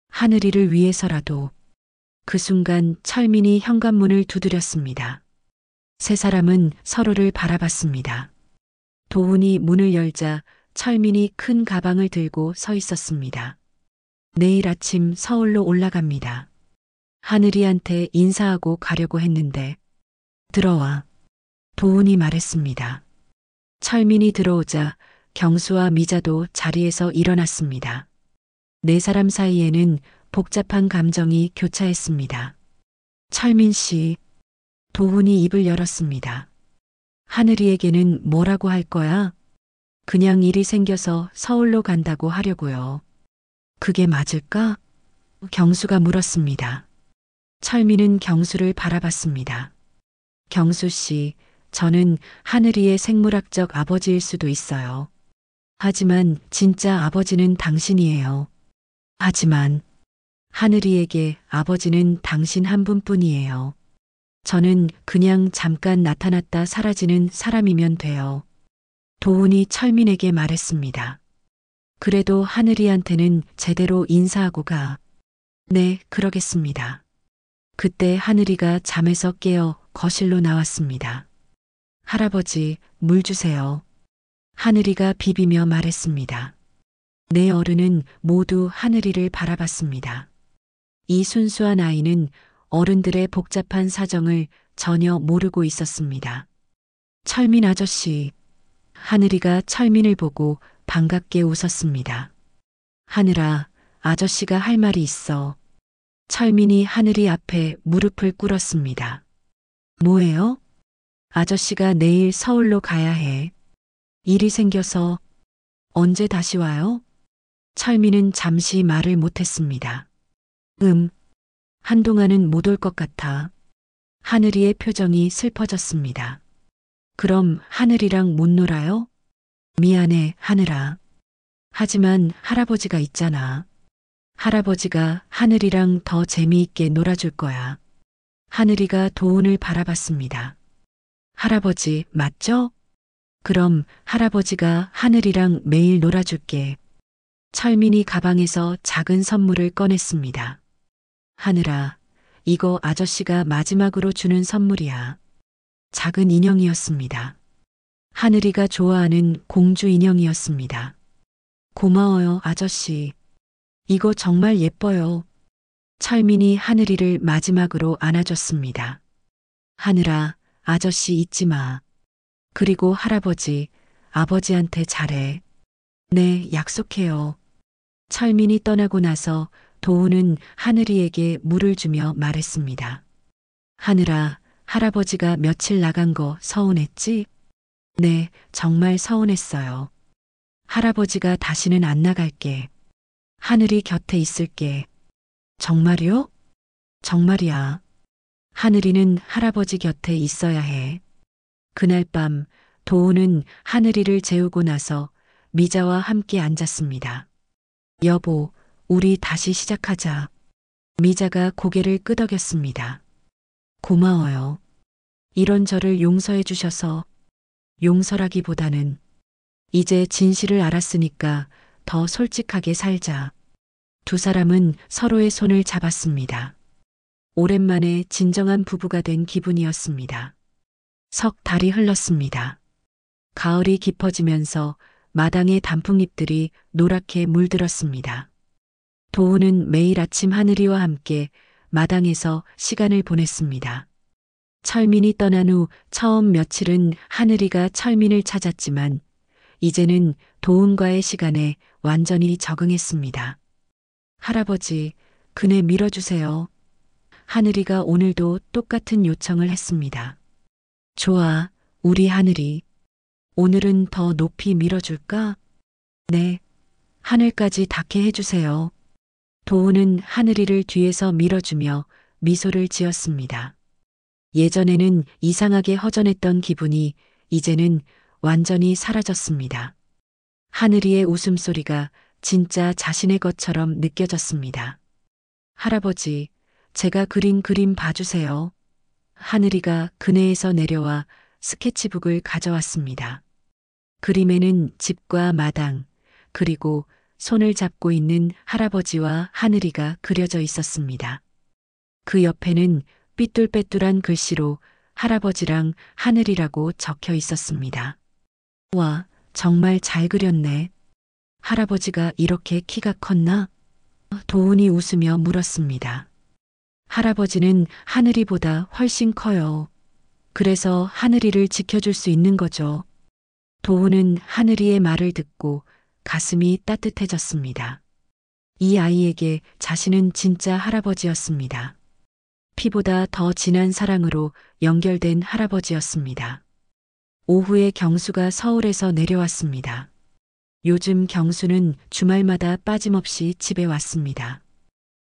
하늘이를 위해서라도. 그 순간 철민이 현관문을 두드렸습니다. 세 사람은 서로를 바라봤습니다. 도훈이 문을 열자 철민이 큰 가방을 들고 서 있었습니다. 내일 아침 서울로 올라갑니다. 하늘이한테 인사하고 가려고 했는데. 들어와. 도훈이 말했습니다. 철민이 들어오자 경수와 미자도 자리에서 일어났습니다. 네 사람 사이에는 복잡한 감정이 교차했습니다. 철민 씨, 도훈이 입을 열었습니다. 하늘이에게는 뭐라고 할 거야? 그냥 일이 생겨서 서울로 간다고 하려고요. 그게 맞을까? 경수가 물었습니다. 철민은 경수를 바라봤습니다. 경수 씨, 저는 하늘이의 생물학적 아버지일 수도 있어요. 하지만 진짜 아버지는 당신이에요. 하지만 하늘이에게 아버지는 당신 한 분뿐이에요. 저는 그냥 잠깐 나타났다 사라지는 사람이면 돼요. 도훈이 철민에게 말했습니다. 그래도 하늘이한테는 제대로 인사하고 가. 네, 그러겠습니다. 그때 하늘이가 잠에서 깨어 거실로 나왔습니다. 할아버지, 물 주세요. 하늘이가 비비며 말했습니다. 네 어른은 모두 하늘이를 바라봤습니다. 이 순수한 아이는 어른들의 복잡한 사정을 전혀 모르고 있었습니다. 철민 아저씨. 하늘이가 철민을 보고 반갑게 웃었습니다. 하늘아, 아저씨가 할 말이 있어. 철민이 하늘이 앞에 무릎을 꿇었습니다. 뭐예요? 아저씨가 내일 서울로 가야 해. 일이 생겨서. 언제 다시 와요? 철민은 잠시 말을 못했습니다. 한동안은 못 올 것 같아. 하늘이의 표정이 슬퍼졌습니다. 그럼 하늘이랑 못 놀아요? 미안해, 하늘아. 하지만 할아버지가 있잖아. 할아버지가 하늘이랑 더 재미있게 놀아줄 거야. 하늘이가 도훈을 바라봤습니다. 할아버지, 맞죠? 그럼 할아버지가 하늘이랑 매일 놀아줄게. 철민이 가방에서 작은 선물을 꺼냈습니다. 하늘아, 이거 아저씨가 마지막으로 주는 선물이야. 작은 인형이었습니다. 하늘이가 좋아하는 공주 인형이었습니다. 고마워요, 아저씨. 이거 정말 예뻐요. 철민이 하늘이를 마지막으로 안아줬습니다. 하늘아, 아저씨 잊지 마. 그리고 할아버지, 아버지한테 잘해. 네, 약속해요. 철민이 떠나고 나서 도훈은 하늘이에게 물을 주며 말했습니다. 하늘아, 할아버지가 며칠 나간 거 서운했지? 네, 정말 서운했어요. 할아버지가 다시는 안 나갈게. 하늘이 곁에 있을게. 정말이요? 정말이야. 하늘이는 할아버지 곁에 있어야 해. 그날 밤 도훈은 하늘이를 재우고 나서 미자와 함께 앉았습니다. 여보, 우리 다시 시작하자. 미자가 고개를 끄덕였습니다. 고마워요. 이런 저를 용서해 주셔서. 용서라기보다는 이제 진실을 알았으니까 더 솔직하게 살자. 두 사람은 서로의 손을 잡았습니다. 오랜만에 진정한 부부가 된 기분이었습니다. 석 달이 흘렀습니다. 가을이 깊어지면서 마당의 단풍잎들이 노랗게 물들었습니다. 도훈은 매일 아침 하늘이와 함께 마당에서 시간을 보냈습니다. 철민이 떠난 후 처음 며칠은 하늘이가 철민을 찾았지만 이제는 도훈과의 시간에 완전히 적응했습니다. 할아버지, 그네 밀어주세요. 하늘이가 오늘도 똑같은 요청을 했습니다. 좋아, 우리 하늘이. 오늘은 더 높이 밀어줄까? 네, 하늘까지 닿게 해주세요. 도훈은 하늘이를 뒤에서 밀어주며 미소를 지었습니다. 예전에는 이상하게 허전했던 기분이 이제는 완전히 사라졌습니다. 하늘이의 웃음소리가 진짜 자신의 것처럼 느껴졌습니다. 할아버지, 제가 그린 그림 봐주세요. 하늘이가 그네에서 내려와 스케치북을 가져왔습니다. 그림에는 집과 마당, 그리고 손을 잡고 있는 할아버지와 하늘이가 그려져 있었습니다. 그 옆에는 삐뚤빼뚤한 글씨로 할아버지랑 하늘이라고 적혀 있었습니다. 와, 정말 잘 그렸네. 할아버지가 이렇게 키가 컸나? 도훈이 웃으며 물었습니다. 할아버지는 하늘이보다 훨씬 커요. 그래서 하늘이를 지켜줄 수 있는 거죠. 도훈은 하늘이의 말을 듣고 가슴이 따뜻해졌습니다. 이 아이에게 자신은 진짜 할아버지였습니다. 피보다 더 진한 사랑으로 연결된 할아버지였습니다. 오후에 경수가 서울에서 내려왔습니다. 요즘 경수는 주말마다 빠짐없이 집에 왔습니다.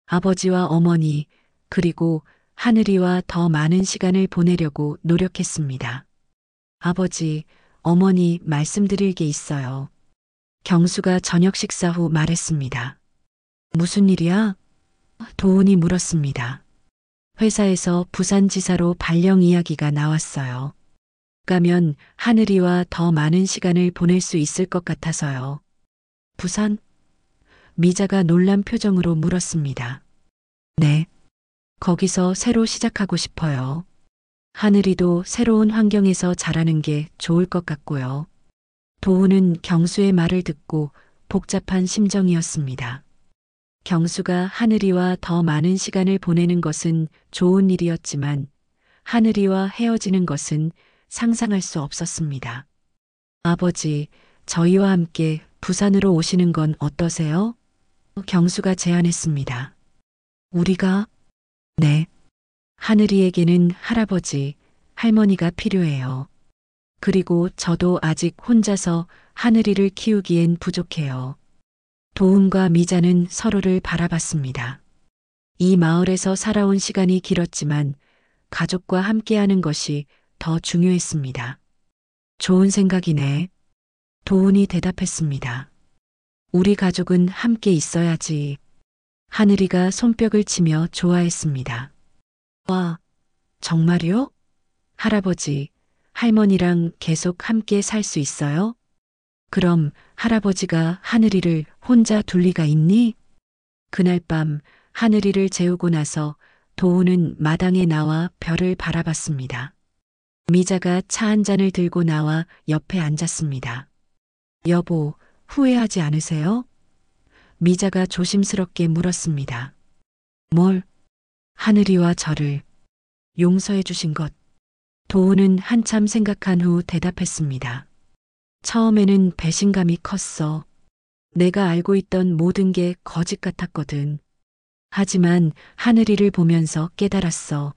아버지와 어머니, 그리고 하늘이와 더 많은 시간을 보내려고 노력했습니다. 아버지, 어머니 말씀드릴 게 있어요. 경수가 저녁 식사 후 말했습니다. 무슨 일이야? 도훈이 물었습니다. 회사에서 부산지사로 발령 이야기가 나왔어요. 가면 하늘이와 더 많은 시간을 보낼 수 있을 것 같아서요. 부산? 미자가 놀란 표정으로 물었습니다. 네. 거기서 새로 시작하고 싶어요. 하늘이도 새로운 환경에서 자라는 게 좋을 것 같고요. 도훈은 경수의 말을 듣고 복잡한 심정이었습니다. 경수가 하늘이와 더 많은 시간을 보내는 것은 좋은 일이었지만 하늘이와 헤어지는 것은 상상할 수 없었습니다. 아버지, 저희와 함께 부산으로 오시는 건 어떠세요? 경수가 제안했습니다. 우리가? 네. 하늘이에게는 할아버지, 할머니가 필요해요. 그리고 저도 아직 혼자서 하늘이를 키우기엔 부족해요. 도훈과 미자는 서로를 바라봤습니다. 이 마을에서 살아온 시간이 길었지만 가족과 함께하는 것이 더 중요했습니다. 좋은 생각이네. 도훈이 대답했습니다. 우리 가족은 함께 있어야지. 하늘이가 손뼉을 치며 좋아했습니다. 와, 정말요? 할아버지, 할머니랑 계속 함께 살 수 있어요? 그럼 할아버지가 하늘이를 혼자 둘 리가 있니? 그날 밤 하늘이를 재우고 나서 도훈은 마당에 나와 별을 바라봤습니다. 미자가 차 한 잔을 들고 나와 옆에 앉았습니다. 여보, 후회하지 않으세요? 미자가 조심스럽게 물었습니다. 뭘? 하늘이와 저를 용서해 주신 것. 도훈은 한참 생각한 후 대답했습니다. 처음에는 배신감이 컸어. 내가 알고 있던 모든 게 거짓 같았거든. 하지만 하늘이를 보면서 깨달았어.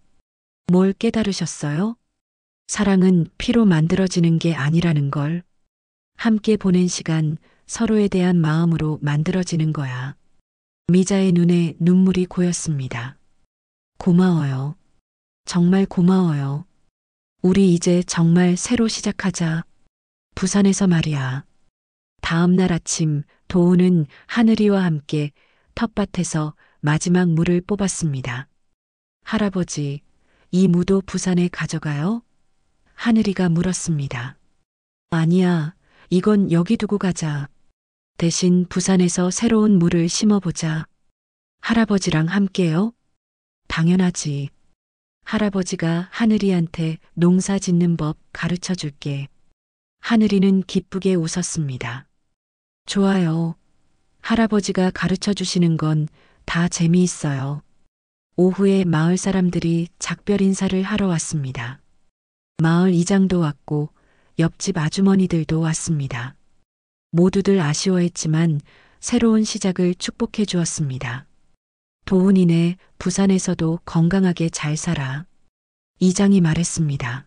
뭘 깨달으셨어요? 사랑은 피로 만들어지는 게 아니라는 걸. 함께 보낸 시간, 서로에 대한 마음으로 만들어지는 거야. 미자의 눈에 눈물이 고였습니다. 고마워요. 정말 고마워요. 우리 이제 정말 새로 시작하자. 부산에서 말이야. 다음 날 아침 도훈은 하늘이와 함께 텃밭에서 마지막 물을 뽑았습니다. 할아버지, 이 무도 부산에 가져가요? 하늘이가 물었습니다. 아니야, 이건 여기 두고 가자. 대신 부산에서 새로운 물을 심어보자. 할아버지랑 함께요? 당연하지. 할아버지가 하늘이한테 농사 짓는 법 가르쳐 줄게. 하늘이는 기쁘게 웃었습니다. 좋아요. 할아버지가 가르쳐 주시는 건 다 재미있어요. 오후에 마을 사람들이 작별 인사를 하러 왔습니다. 마을 이장도 왔고 옆집 아주머니들도 왔습니다. 모두들 아쉬워했지만 새로운 시작을 축복해 주었습니다. 도훈이네, 부산에서도 건강하게 잘 살아. 이장이 말했습니다.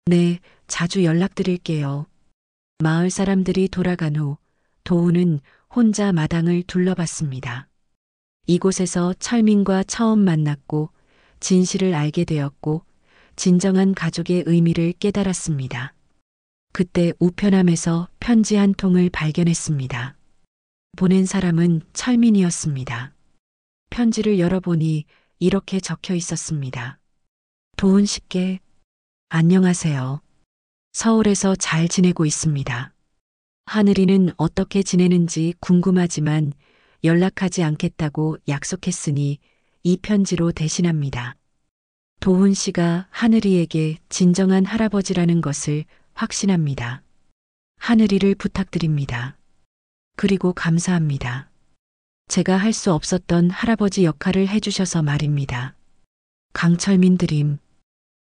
네, 자주 연락드릴게요. 마을 사람들이 돌아간 후 도훈은 혼자 마당을 둘러봤습니다. 이곳에서 철민과 처음 만났고 진실을 알게 되었고 진정한 가족의 의미를 깨달았습니다. 그때 우편함에서 편지 한 통을 발견했습니다. 보낸 사람은 철민이었습니다. 편지를 열어보니 이렇게 적혀 있었습니다. 도훈 씨께 안녕하세요. 서울에서 잘 지내고 있습니다. 하늘이는 어떻게 지내는지 궁금하지만 연락하지 않겠다고 약속했으니 이 편지로 대신합니다. 도훈 씨가 하늘이에게 진정한 할아버지라는 것을 확신합니다. 하늘이를 부탁드립니다. 그리고 감사합니다. 제가 할 수 없었던 할아버지 역할을 해주셔서 말입니다. 강철민 드림.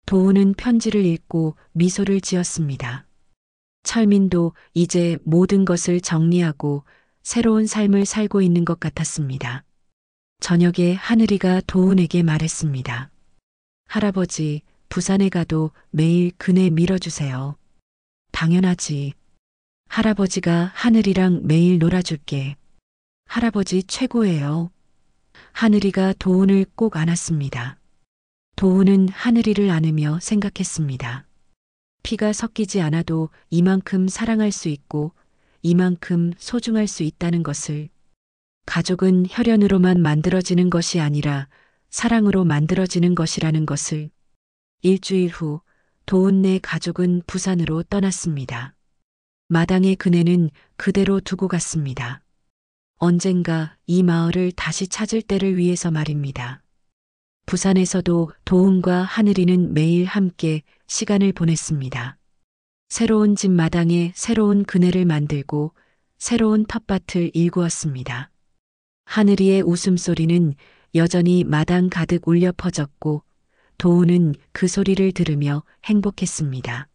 도훈은 편지를 읽고 미소를 지었습니다. 철민도 이제 모든 것을 정리하고 새로운 삶을 살고 있는 것 같았습니다. 저녁에 하늘이가 도훈에게 말했습니다. 할아버지, 부산에 가도 매일 그네 밀어주세요. 당연하지. 할아버지가 하늘이랑 매일 놀아줄게. 할아버지 최고예요. 하늘이가 도훈을 꼭 안았습니다. 도훈은 하늘이를 안으며 생각했습니다. 피가 섞이지 않아도 이만큼 사랑할 수 있고 이만큼 소중할 수 있다는 것을, 가족은 혈연으로만 만들어지는 것이 아니라 사랑으로 만들어지는 것이라는 것을. 일주일 후 도훈네 가족은 부산으로 떠났습니다. 마당에 그네는 그대로 두고 갔습니다. 언젠가 이 마을을 다시 찾을 때를 위해서 말입니다. 부산에서도 도훈과 하늘이는 매일 함께 시간을 보냈습니다. 새로운 집 마당에 새로운 그네를 만들고 새로운 텃밭을 일구었습니다. 하늘이의 웃음소리는 여전히 마당 가득 울려 퍼졌고 도훈은 그 소리를 들으며 행복했습니다.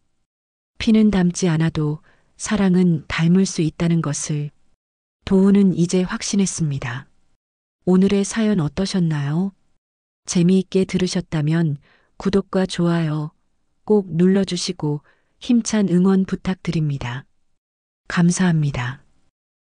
피는 닮지 않아도 사랑은 닮을 수 있다는 것을 도훈은 이제 확신했습니다. 오늘의 사연 어떠셨나요? 재미있게 들으셨다면 구독과 좋아요 꼭 눌러주시고 힘찬 응원 부탁드립니다. 감사합니다.